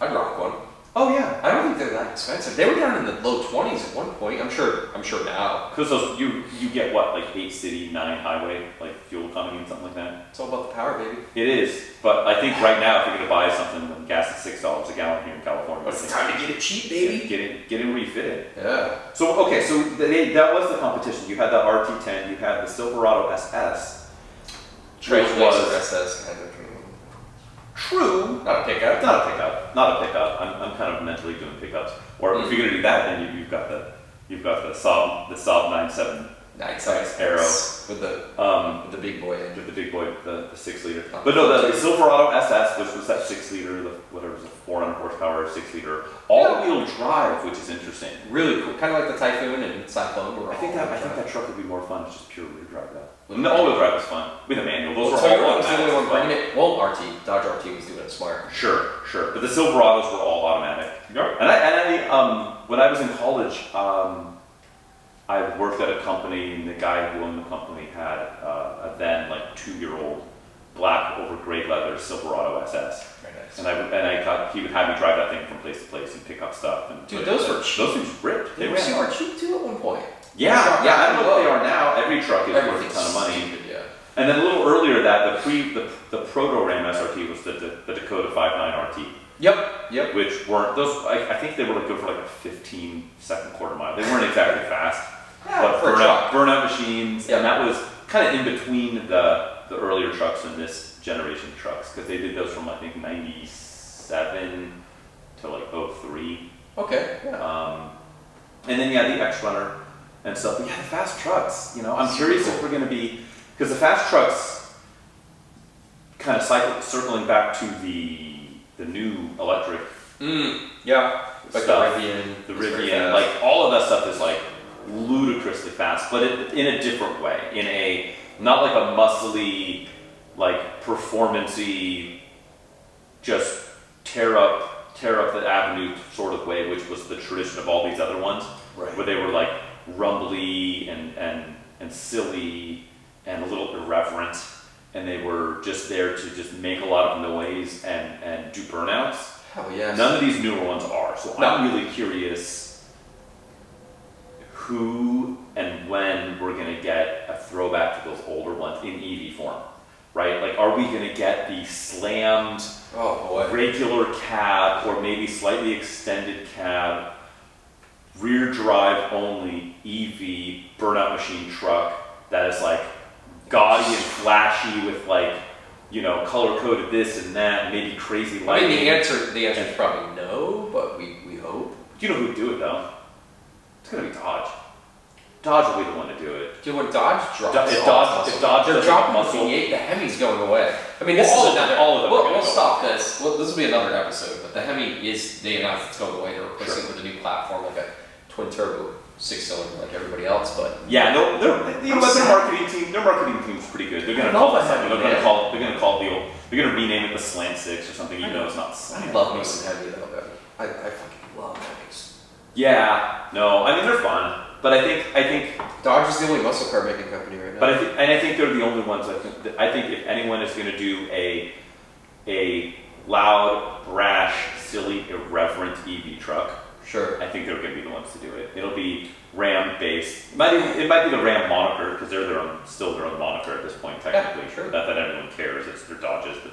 I'd rock one. Oh yeah. I don't think they're that expensive. They were down in the low 20s at one point. I'm sure now. Because those you get what, like 8 city, 9 highway, like fuel economy and something like that. It's all about the power, baby. It is, but I think right now if you're gonna buy something when gas is $6 a gallon here in California, It's time to get it cheap, baby. Get it refitted. Yeah. So okay, so that was the competition. You had the RT10, you had the Silverado SS, Trailblazer SS kind of. true. Not a pickup. Not a pickup. I'm kind of mentally doing pickups. Or if you're gonna do that, then you've got the Saab 97 Nice Arrow with the big boy engine. with the big boy, the 6 liter. But no, the Silverado SS, which was that 6 liter, whatever, 400 horsepower 6 liter, all-wheel drive, which is interesting. Really cool. Kind of like the Typhoon and Cyclone. I think that truck would be more fun. It's just pure rear drive though. And the all-wheel drive was fun with a manual. Those were all Toyota was the only one automatic. bringing it. Well, Dodge RT was doing it smart. Sure. But the Silverados were all automatic. Yep. And I when I was in college, I worked at a company, and the guy who owned the company had a then like 2-year-old black over gray leather Silverado SS. Very nice. And he would have me drive that thing from place to place and pick up stuff. And Dude, those were cheap. Those things ripped. They were ran super hard. cheap too at one point. Yeah. I don't know if they are now. Every truck is worth a Everything's ton of money. stupid, yeah. And then a little earlier that the Proto Ram SRT was the Dakota 5.9 RT. Yep. Which weren't those. I think they were like good for like a 15-second quarter mile. They weren't exactly fast, but for a truck. burnout machines, Yeah. and that was kind of in between the earlier trucks and this generation of trucks because they did those from I think '97 to like '03. Okay. Yeah. And then the X Runner and stuff. But yeah, the fast trucks. I'm curious if we're going to be because the fast trucks kind of circling back to the new electric. Yeah. Like stuff, the the Rivian, like all of that stuff is like ludicrously fast, but in a different way, in a not like a muscly, like performancey, just tear up the avenue sort of way, which was the tradition of all these other ones, Right. where they were like rumbly and silly and a little irreverent, and they were just there to just make a lot of noise and do burnouts. Hell yes. None of these newer ones are, so No. I'm really curious who and when we're going to get a throwback to those older ones. month in EV form, right? Like, are we going to get the slammed Oh boy. regular cab or maybe slightly extended cab, rear drive only EV burnout machine truck that is like gaudy and flashy with like, you know, color coded this and that, and maybe crazy I lighting? mean, the answer is probably no, but we hope. Do you know who'd do it though? It's gonna be Dodge. Dodge will be the one to do it. Dude, when Dodge drops, If Dodge they're doesn't dropping the muscle- V8, the Hemi's going away. I mean, this All is of them- another. all of them are gonna We'll go. stop this. Well, this will be another episode. But the Hemi is, they announced it's going away. They're replacing it with a new platform, like a twin turbo 6-cylinder, like everybody else. But Yeah, no, their marketing team's pretty good. They're gonna call it something. They're gonna call the old. They're gonna rename it the Slant 6 or something. You know, it's not Slant. I love me some Hemi though. Man. I fucking love Hemis. Yeah, no, I mean they're fun, but I think, Dodge is the only muscle car making company right now. but I think they're the only ones. I think if anyone is gonna do a loud, brash, silly, irreverent EV truck, sure. I think they're going to be the ones to do it. It'll be Ram based. It might be the Ram moniker because they're still their own moniker at this point technically. Yeah, sure. Not that everyone cares. It's their Dodges, but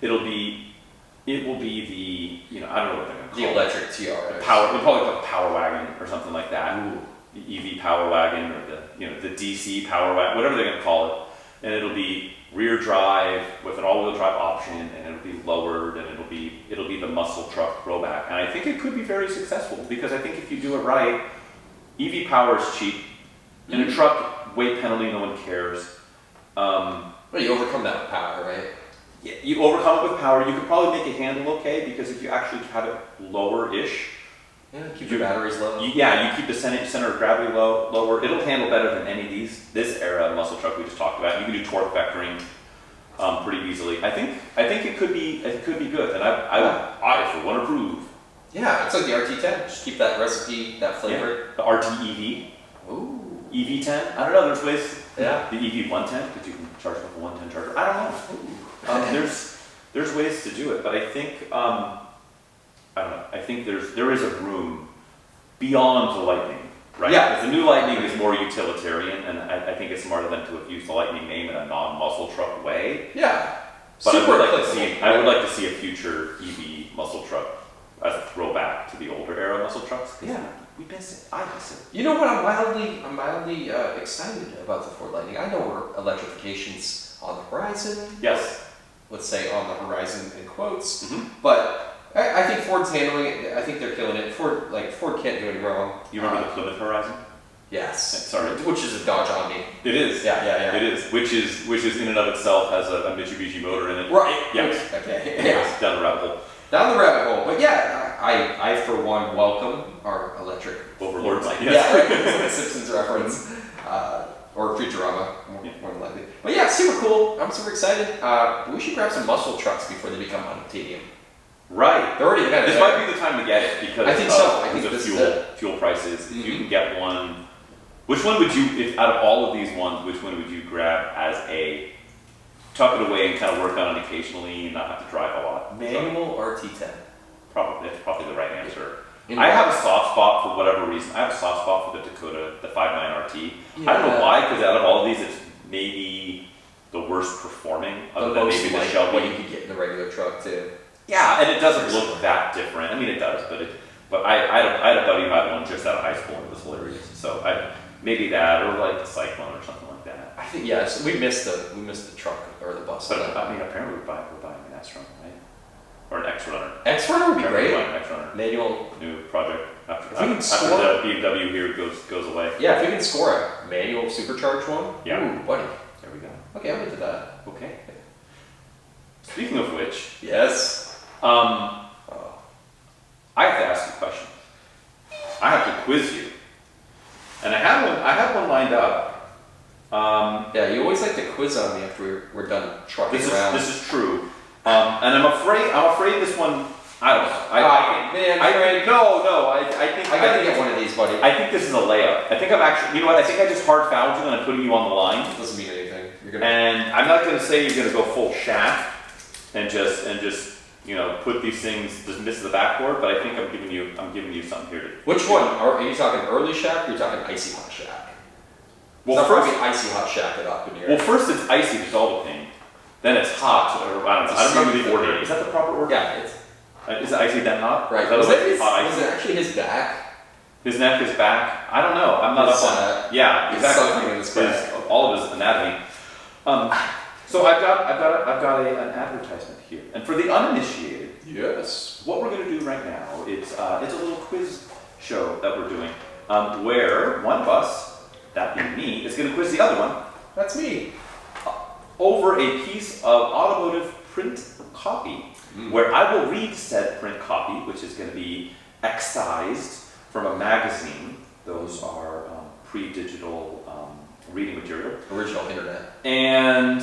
it will be the, you know, I don't know what they're going to call The it. electric TRX. We'll probably call it Power Wagon or something like that. Ooh. The EV Power Wagon or the DC Power Wagon, whatever they're going to call it, and it'll be rear drive with an all-wheel drive option, and it'll be lowered, and it'll be the muscle truck throwback. And I think it could be very successful because I think if you do it right, EV power is cheap. In a truck, weight penalty, no one cares. Well, you overcome that with power, right? Yeah, you overcome it with power. You could probably make it handle okay because if you actually have it lower-ish, Yeah, keep your batteries low. you keep the center of gravity lower. It'll handle better than any of this era muscle truck we just talked about. You can do torque vectoring pretty easily. I think it could be good, and I for one approve. Yeah, it's like the RT10. Just keep that recipe, that flavor. The RTEV, Ooh. EV10. I don't know. There's ways. Yeah. The EV110 because you can charge up a 110 charger. I don't know. There's ways to do it, but I think I don't know. I think there is a room beyond the Lightning, right? Yeah. Because the new Lightning is more utilitarian, and I think it's smarter than to have used the Lightning name in a non-muscle truck way. Yeah. But Super I applicable. would like to see a future EV muscle truck as a throwback to the older era muscle trucks. Yeah. We miss it. I miss it. You know what? I'm mildly excited about the Ford Lightning. I know electrification's on the horizon. Yes. Let's say on the horizon in quotes. Mm-hmm. But I think Ford's handling it. I think they're killing it. Ford can't do any wrong. You remember the Plymouth Horizon? Yes. Sorry. Which is a Dodge Omni. It is. Yeah. It is. Which is in and of itself has a Mitsubishi motor in it. Right. Yes. Okay. Yes. Down the rabbit hole. Down the rabbit hole. But yeah, I for one welcome our electric Overlords. Ford. Yes. Yeah, right. It's like a Simpsons reference. Or Futurama, more than likely. But yeah, super cool. I'm super excited. We should grab some muscle trucks before they become unobtainium. Right. They're already kind of This there. might be the time to get it because I think so. I because think of this is fuel prices. If you Mhm. can get one, which one would you, if out of all of these ones, which one would you grab as a tuck it away and kind of work on it occasionally and not have to drive a lot? Manual RT10. That's probably the right answer. In I have a what? soft spot for whatever reason. I have a soft spot for the Dakota, the 5.9 RT. I don't know Yeah. why, because out of all of these, it's maybe the worst performing, The other than most maybe the like Shelby. what you could get in the regular truck too. Yeah, and it doesn't look that different. I mean, it does, but I had a buddy who had one just out of high school, and it was hilarious. So maybe that, or like the Cyclone or something like that. I think yes, we missed the truck or the bus. But I mean, apparently we're buying an S-Runner, right? Or an X-Runner. X-Runner would be Apparently great. we're buying an X-Runner. Manual. New project after If we can after score- the BMW here goes away. Yeah, if we can score a manual supercharged one. Yeah. Ooh, buddy. There we go. Okay, I'm into that. Okay. Speaking of which, Yes. I have to ask you a question. I have to quiz you, and I have one lined up. Yeah, you always like to quiz on me after we're done trucking around. This is true, and I'm afraid this one. I don't know. I think I gotta get one of these, buddy. I think this is a layup. I think I'm actually. You know what? I think I just hard fouled you and I'm putting you on the line. Doesn't mean anything. You're gonna. And I'm not going to say you're going to go full shaft and just put these things just miss the backboard, but I think I'm giving you something here. Which one? Are you talking early shack or are you talking icy hot shack? Well, It's not first, probably icy hot shack it up in here. well, first it's icy, it's all the pain. Then it's hot. I don't know. I don't remember the order. Is that the proper order? Yeah, it's Is it icy then hot? right. Is that Was what it, it's hot was icy? it actually his back? His neck, his back. I don't know. I'm not His, up on. Yeah, his exactly. something in his back. All of his anatomy. So I've got an advertisement here, and for the uninitiated, Yes. what we're going to do right now it's a little quiz show that we're doing, where one of us, that being me, is going to quiz the other one That's me. over a piece of automotive print copy, where I will read said print copy, which is going to be excised from a magazine. Those are pre-digital reading material. Original internet. And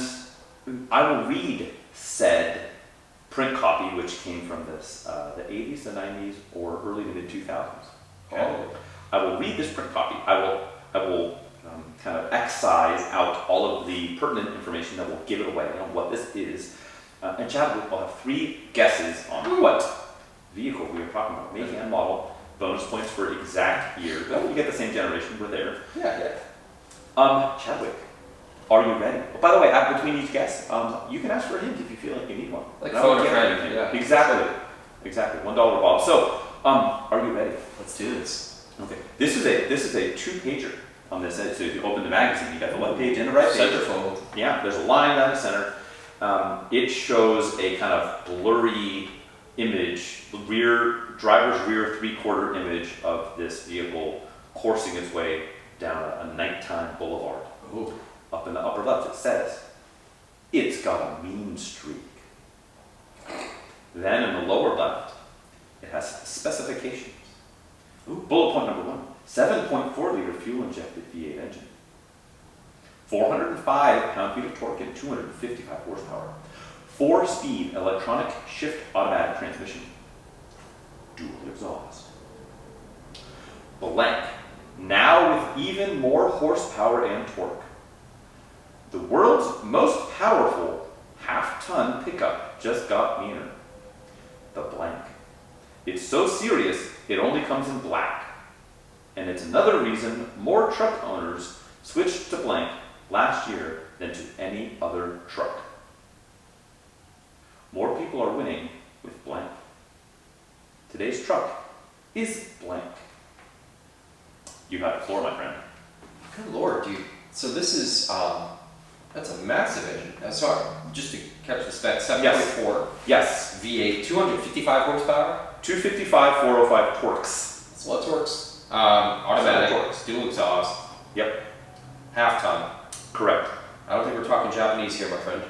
I will read said print copy, which came from the 80s, the 90s, or early to mid 2000s. Okay? Oh. I will read this print copy. I will kind of excise out all of the pertinent information that will give it away on what this is. And Chad will have 3 guesses on what vehicle we are talking about, make and model. Bonus points for exact year. Oh, you get the same generation. We're there. Yeah. Chadwick, are you ready? Oh, by the way, between each guess, you can ask for a hint if you feel like you need one. Like And I phone won't a get friend, anything. yeah. Exactly. $1 Bob. So, are you ready? Let's do this. Okay. This is a 2-pager on this. So if you open the magazine, you got the left page and the right page. Centerfold. Yeah, there's a line down the center. It shows a kind of blurry image, driver's rear 3/4 image of this vehicle coursing its way down a nighttime boulevard. Ooh. Up in the upper left, it says, "It's got a mean streak." Then in the lower left, it has specifications. Bullet point number 1, 7.4 liter fuel injected V8 engine. 405 pound-feet of torque and 255 horsepower. 4-speed electronic shift automatic transmission. Dual exhaust. Blank. Now with even more horsepower and torque. The world's most powerful half-ton pickup just got meaner. The blank. It's so serious, it only comes in black. And it's another reason more truck owners switched to blank last year than to any other truck. More people are winning with blank. Today's truck is blank. You have the floor, my friend. Good lord, dude. So this is, that's a massive engine. So just to catch the specs, 7.4 Yes. V8, 255 horsepower. 255, 405 torques. That's a lot of torques. Automatic, torques. dual exhaust, Yep, half ton. correct. I don't think we're talking Japanese here, my friend.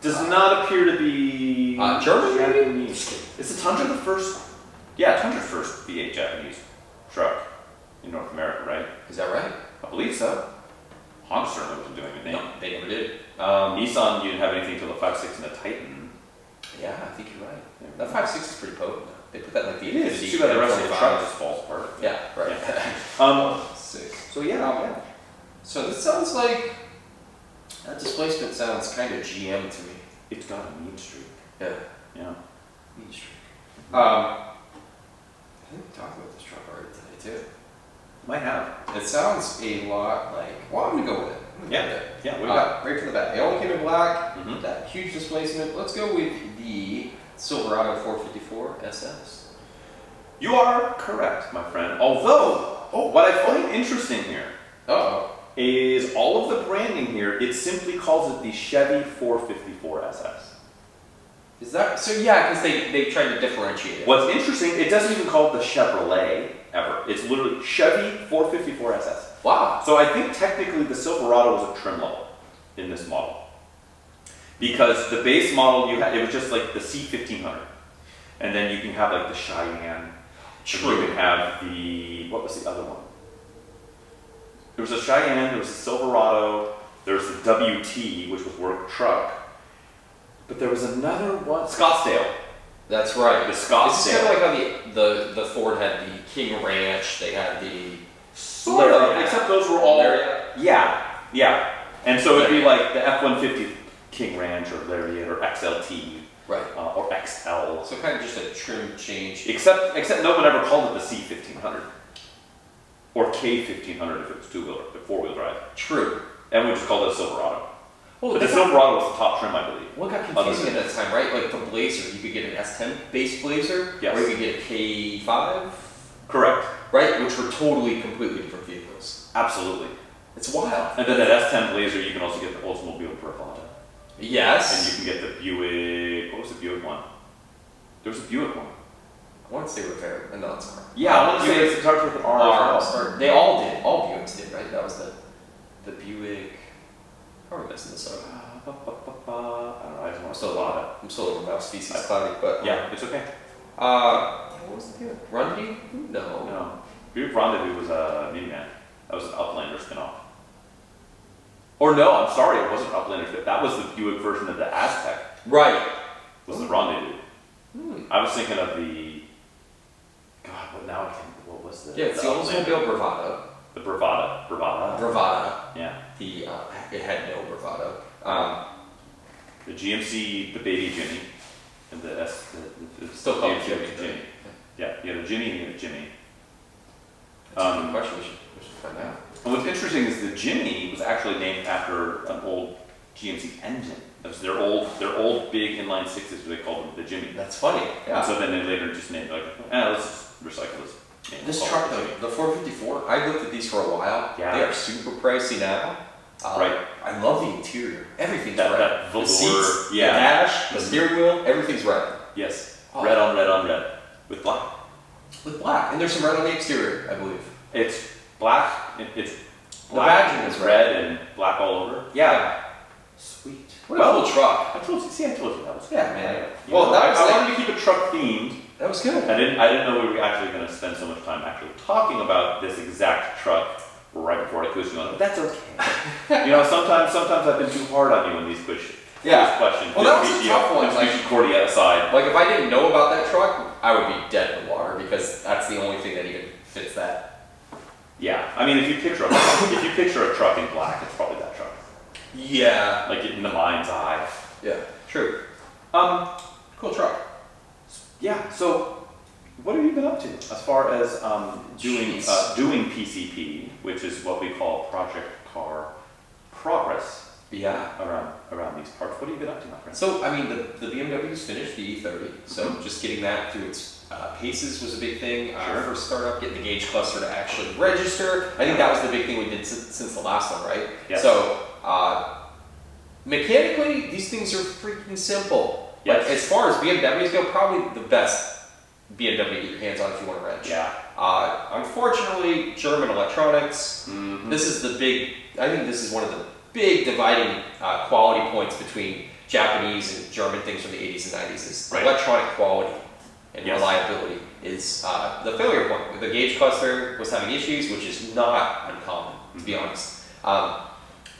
Does not appear to be German, maybe? Japanese. Is the Tundra the first? Yeah, Tundra's first V8 Japanese truck in North America, right? Is that right? I believe so. Honda certainly wasn't doing anything. No, they never did. Nissan, you didn't have anything until the 5.6 and the Titan. Yeah, I think you're right. That 5.6 is pretty potent. They put that in like the It is. Infiniti Too bad the rest of the 45. truck just falls apart. Yeah, right. Yeah. 6. So yeah. So this sounds like, that displacement sounds kind of GM to me. It's got a mean streak. Yeah. Yeah. Mean streak. I think we talked about this truck already today too. Might have. It sounds a lot like, well, I'm gonna go with it. Yeah, what do you got? Right from the back. They all came in black, Mhm. that huge displacement. Let's go with the Silverado 454 SS. You are correct, my friend. Although, what I find interesting here Uh-oh. is all of the branding here, it simply calls it the Chevy 454 SS. Is that, so yeah, because they tried to differentiate it. What's interesting, it doesn't even call it the Chevrolet ever. It's literally Chevy 454 SS. Wow. So I think technically the Silverado was a trim level in this model. Because the base model, it was just like the C1500. And then you can have like the Cheyenne. True. You can have the, what was the other one? There was a Cheyenne, there was a Silverado, there was the WT, which was work truck. But there was another one, Scottsdale. That's right. The Scottsdale. It's kind of like how the Ford had the King Ranch, they had the Sort of, Lariat. except those were all, Lariat. yeah. And so it'd be like the F-150 King Ranch or Lariat or XLT Right. or XL. So kind of just a trim change. Except no one ever called it the C1500. or K1500 if it was four-wheel drive. True. And we just called it a Silverado. Well, But the Silverado was the top trim, I believe. What got confusing at that time, right? Like the Blazer, you could get an S10 base Blazer, Yes. or you could get a K5, Correct. right? Which were totally, completely different vehicles. Absolutely. It's wild. And then that S10 Blazer, you can also get the Oldsmobile Bravada. Yes. And you can get the Buick. What was the Buick one? There was a Buick one. I want to say Rivera, and no, it's not. Yeah, I want to say it starts with an R. as well. They all did. All Buicks did, right? That was the Buick. How are we messing this up? I don't know. I just want I'm to still a lot of. I'm still over mouse species cloudy, but Yeah, it's okay. what was the Buick? Rendezvous? No. No, Buick Rendezvous was a minivan. That was an Uplander spinoff. Or no, I'm sorry, it wasn't Uplander. That was the Buick version of the Aztec. Right. Was the Rendezvous? Hmm. I was thinking of the. God, but now I think what was the? Yeah, it's the Uplander? Oldsmobile Bravado. The Bravada. Bravada. Yeah. It had no bravado. The GMC, the Baby Jimmy, and the Still called GMC Jimmy. Jimmy. Yeah, you had a Jimmy and you had a Jimmy. That's a good question. We should find out. And what's interesting is the Jimny was actually named after an old GMC engine. That was their old big inline sixes. They called them the Jimmy. That's funny. Yeah. And so then they later just named let's just recycle this. name. This Call truck it the though, Jimmy. the 454, I looked at these for a while. Yeah. They are super pricey now. Right. I love the interior. Everything's That- red. that velour, the seats, yeah. the dash, the steering wheel, everything's red. Yes. Oh. Red on red on red with black. With black. And there's some red on the exterior, I believe. It's black. It's The black. badging is red and black all over. Yeah. Sweet. What a cool truck. I told you. See, I told you that was. Yeah, man. You Well, know, that was I like- wanted to keep it truck themed. That was good. I didn't know we were actually going to spend so much time actually talking about this exact truck right before I quiz you on it. But that's okay. Sometimes I've been too hard on you in these questions. Yeah. Questions. Well, that was a tough one, like- Cordia aside. Like if I didn't know about that truck, I would be dead in the water because that's the only thing that even fits that. Yeah. I mean, if you picture a truck in black, it's probably that truck. Yeah. Like in the mind's eye. Yeah. True. Cool truck. Yeah. So, what have you been up to as far as doing PCP, which is what we call Project Car Progress Yeah. around these parts? What have you been up to, my friend? So, I mean, the BMW's finished, the E30, so just getting that through its paces was a big thing. Sure. First startup, getting the gauge cluster to actually register. I think that was the big thing we did since the last one, right? Yes. So, mechanically, these things are freaking simple. Yes. Like, as far as BMWs go, probably the best BMW to get your hands on if you want to wrench. Yeah. Unfortunately, German electronics. Mm-hmm. I think this is one of the big dividing quality points between Japanese and German things from the 80s and 90s is Right. electronic quality and Yes. reliability is the failure point. The gauge cluster was having issues, which is not uncommon, to be honest.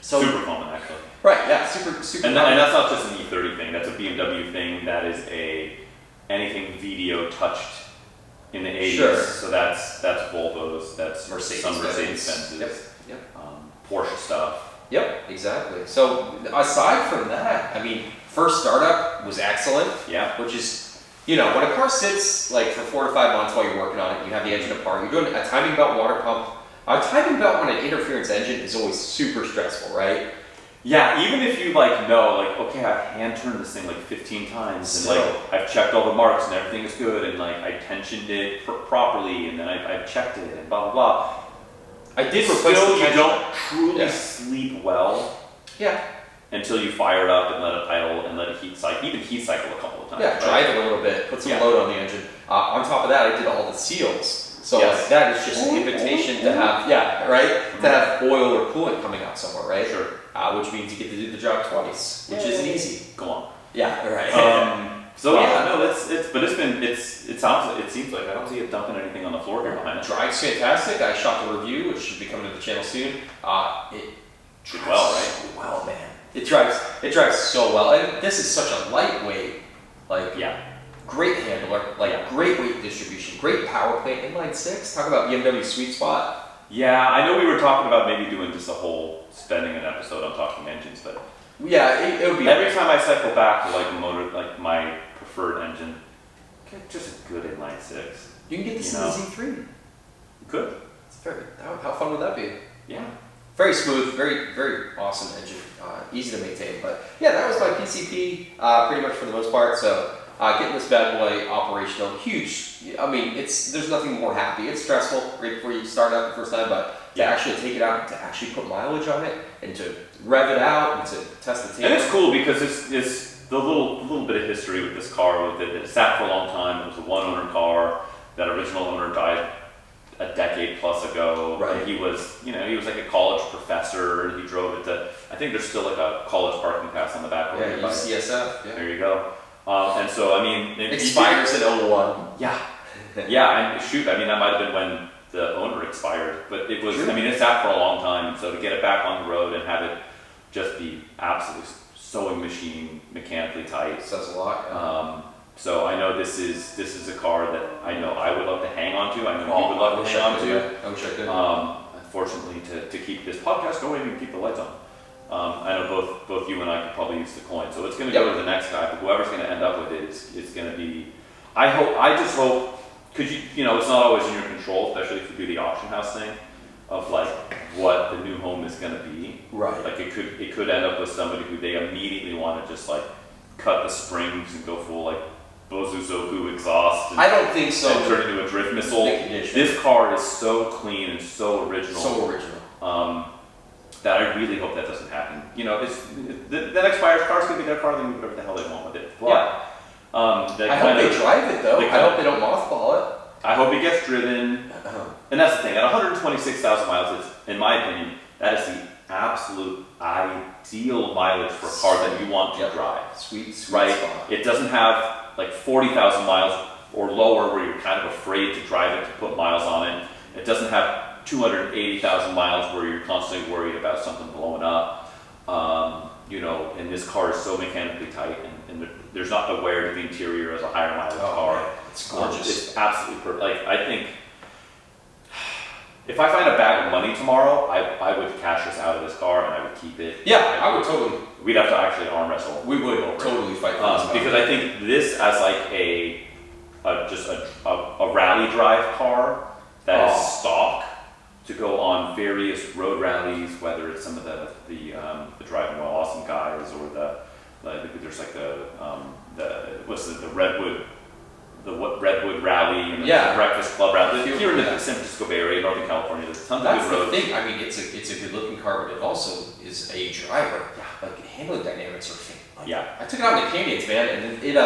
So Super common, actually. right, yeah, super And common. that's not just an E30 thing. That's a BMW thing. That is anything video touched in the 80s. Sure. So that's Volvos. That's some Mercedes-Benz. Mercedes-Benzes. Yep. Porsche stuff. Yep, exactly. So aside from that, I mean, first startup was excellent. Yeah. Which is, when a car sits like for 4 to 5 months while you're working on it, you have the engine apart, you're doing a timing belt water pump. A timing belt on an interference engine is always super stressful, right? Yeah, even if you okay, I've hand turned this thing like 15 times, Still. and I've checked all the marks and everything is good, and I tensioned it properly, and then I've checked it, and blah blah blah. I did replace Still, the you tensioner. don't truly Yeah. sleep well Yeah, until you fire it up and let it idle and let it heat cycle. Even heat cycle a couple of times. yeah, right? drive it a little bit, put some Yeah. load on the engine. On top of that, I did all the seals. So Yes. like, that is just an invitation to have, to have oil or coolant coming out somewhere, right? Sure. Which means you get to do the job twice, which isn't easy. Go on. Yeah, right. It seems like I don't see it dumping anything on the floor here behind it. Drives fantastic. I shot the review, which should be coming to the channel soon. It Did drives well, right? so well, man. It drives so well, and this is such a lightweight, Yeah. great handler, great weight distribution, great power plant. Inline 6. Talk about BMW sweet spot. Yeah, I know we were talking about maybe doing just a whole spending an episode on talking engines, but Yeah, it would be every time I cycle back to like a motor, like my preferred engine, get just a good inline 6. You can get this you in the know. Z3. Good. How fun would that be? Yeah. Very smooth, very awesome engine, easy to maintain. But yeah, that was my PCP pretty much for the most part. So getting this bad boy operational, huge. I mean, there's nothing more happy. It's stressful right before you start out the first time, but to actually take it out, to actually put mileage on it, and to rev it out, and to test the tape. And it's cool because it's the little bit of history with this car. With it sat for a long time. It was a one-owner car. That original owner died a decade plus ago. Right. And he was like a college professor, and he drove it to, I think there's still like a college parking pass on the back. Yeah, UCSF. Yeah. There you go. And so, I mean, expires in 01. Yeah. Yeah, and shoot, I mean, that might have been when the owner expired, but it was, True. I mean, it sat for a long time, and so to get it back on the road and have it just be absolutely sewing machine, mechanically tight. Says a lot. Yeah. So I know this is a car that I know I would love to hang on to. I know you would love to hang on to. I wish I could. Unfortunately, to keep this podcast going and keep the lights on. I know both you and I could probably use the coin. So it's going to go to the next guy, but whoever's going to end up with it is going to be. I just hope, because you know it's not always in your control, especially if you do the auction house thing, of like what the new home is going to be. Right. Like it could end up with somebody who they immediately want to just like cut the springs and go full like Bozuzoku exhaust. And, I don't think so. And turn it into a drift missile. This car is so clean and so original. So original. That I really hope that doesn't happen. You know, the next buyer's car's gonna be their car. They can do whatever the hell they want with it. But, I hope they drive it though. I hope they don't mothball it. I hope it gets driven. And that's the thing. At 126,000 miles, it's, in my opinion, that is the absolute ideal mileage for a car that you want to drive. Sweet right? spot. It doesn't have like 40,000 miles or lower where you're kind of afraid to drive it to put miles on it. It doesn't have 280,000 miles where you're constantly worried about something blowing up. You know, and this car is so mechanically tight, and there's not the wear to the interior as a higher mileage car. Man, it's gorgeous. It's absolutely perfect. Like, I think if I find a bag of money tomorrow, I would cash this out of this car and I would keep it. Yeah, I would totally. We'd have to actually arm wrestle. We would totally fight for this because I think this as like just a rally drive car that is stock to go on various road rallies, whether it's some of the driving while awesome guys or there's like the Redwood Rally and the Breakfast Club Rally. Here in the San Francisco Bay Area, Northern California, there's tons of good roads. That's the thing. I mean, it's a good looking car, but it also is a driver. Like handling dynamics are like, I took it out in the canyons, man, and it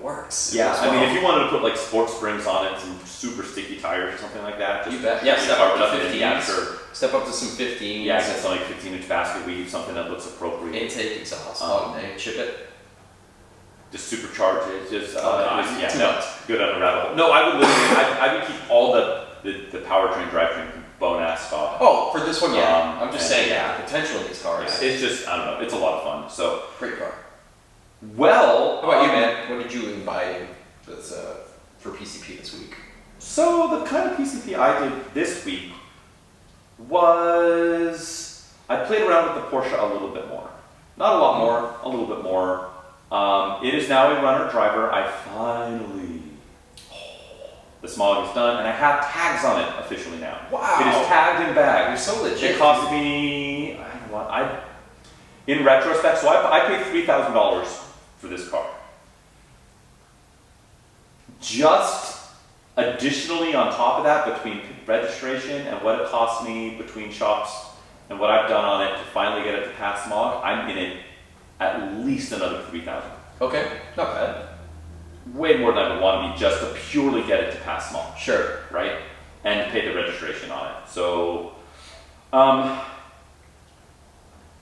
works. I mean, if you wanted to put like sports springs on it, some super sticky tires or something like that, you bet. Yeah, step up to 15. Yeah, sure. Step up to some 15. Yeah, get some like 15-inch basket weave, something that looks appropriate. Intake exhaust. Chip it. Just supercharge it. Just nuts. Go down the rabbit hole. No, I would literally. I would keep all the powertrain, drivetrain, bone ass stock. Oh, for this one, yeah. I'm just saying, the potential in these cars. Yeah, it's just, I don't know. It's a lot of fun. So great car. Well, how about you, man? What did you invite that's for PCP this week? So the kind of PCP I did this week was I played around with the Porsche a little bit more. Not a lot more, a little bit more. It is now a runner driver. I finally, the smog is done, and I have tags on it officially now. Wow! It is tagged and bagged. You're so legit. It cost me, in retrospect, so I paid $3,000 for this car. Just additionally on top of that, between registration and what it cost me between shops and what I've done on it to finally get it to pass smog, I'm in it at least another $3,000. Okay, not bad. Way more than I would want to be just to purely get it to pass smog. Sure. Right? And to pay the registration on it. So,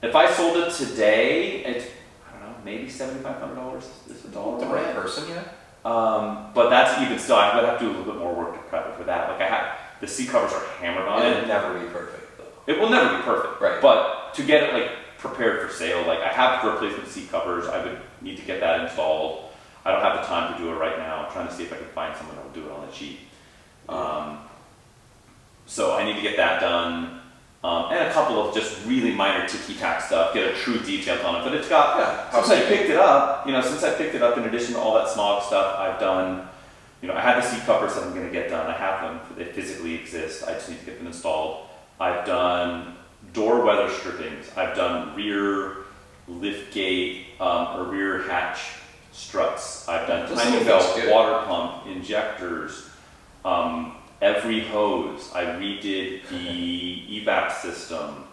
if I sold it today, it's, I don't know, maybe $7,500 is the dollar. The right person, yeah. But that's even still, I would have to do a little bit more work to prep it for that. Like the seat covers are hammered on it. It'll never be perfect, though. It will never be perfect. Right. But to get it like prepared for sale, like I have replacement seat covers. I would need to get that installed. I don't have the time to do it right now. I'm trying to see if I can find someone that will do it on the cheap. So I need to get that done. And a couple of just really minor ticky-tack stuff, get a true detail on it. But it's got, since I picked it up, in addition to all that smog stuff, I've done I had the seat covers that I'm going to get done. I have them. They physically exist. I just need to get them installed. I've done door weather strippings. I've done rear lift gate or rear hatch struts. I've done timing belt, water pump, injectors, every hose. I redid the evap system,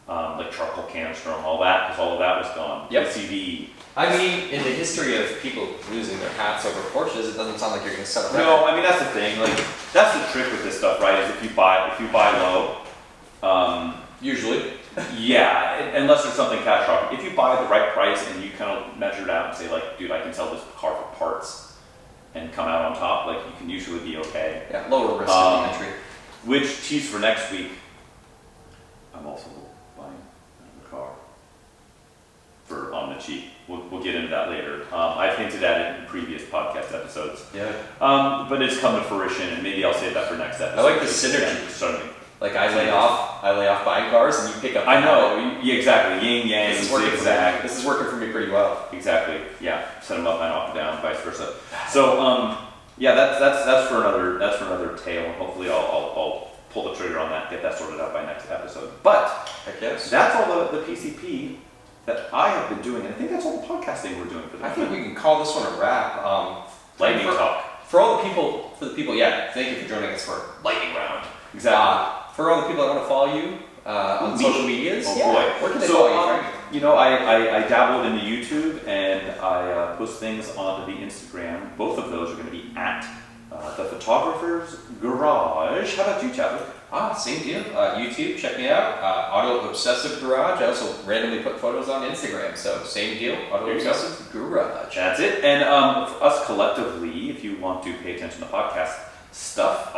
like charcoal canister and all that, because all of that was gone. Yep. PCV. I mean, in the history of people losing their hats over Porsches, it doesn't sound like you're going to set a record. No, I mean that's the thing. Like that's the trick with this stuff, right? Is if you buy low, usually. Yeah, unless there's something catastrophic. If you buy the right price and you kind of measure it out and say like, dude, I can sell this car for parts and come out on top, like you can usually be okay. Yeah, lower risk of entry. Which tease for next week, I'm also buying a car for on the cheap. We'll get into that later. I've hinted at it in previous podcast episodes. Yeah. But it's come to fruition, and maybe I'll save that for next episode. I like the synergy. Like I lay off buying cars, and you pick up. I know. Yeah, exactly. Yin yang, zigzag. This is working for me pretty well. Exactly. Yeah. Set them up and off and down, vice versa. So yeah, that's for another tale. Hopefully, I'll pull the trigger on that, get that sorted out by next episode. But that's all the PCP that I have been doing, and I think that's all the podcasting we're doing for the I think we can call this one a wrap. Lightning talk. For all the people, yeah, thank you for joining us for lightning round. Exactly. For all the people that want to follow you on social medias, oh boy, where can they follow you? I dabbled in the YouTube and I post things onto the Instagram. Both of those are going to be at the Photographer's Garage. How about you, Chadwick? Same deal. YouTube, check me out. Auto Obsessive Garage. I also randomly put photos on Instagram, so same deal. Auto Obsessive Garage. That's it. And for us collectively, if you want to pay attention to podcast stuff,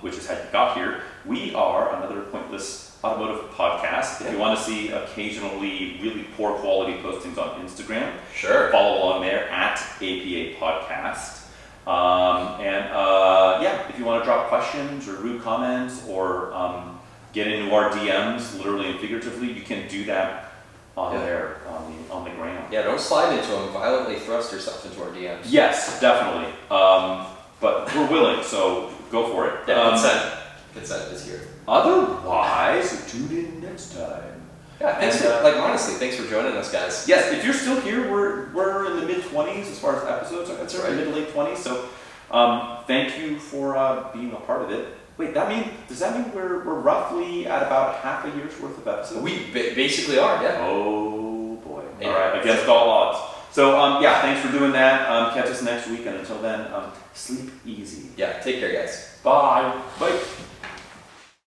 which is how you got here, we are another pointless automotive podcast. If you want to see occasionally really poor quality postings on Instagram, sure, follow along there at APA Podcast. If you want to drop questions or rude comments or get into our DMs, literally and figuratively, you can do that on there on the gram. Yeah, don't slide into them. Violently thrust yourself into our DMs. Yes, definitely. But we're willing, so go for it. Yeah, consent is here. Otherwise, tune in next time. Yeah, honestly, thanks for joining us, guys. Yes, if you're still here, we're in the mid-20s as far as episodes are concerned, mid to late 20s. So, thank you for being a part of it. Wait, does that mean we're roughly at about half a year's worth of episodes? We basically are, yeah. Oh boy! All right, against all odds. So, thanks for doing that. Catch us next week, and until then, sleep easy. Yeah, take care, guys. Bye. Bye.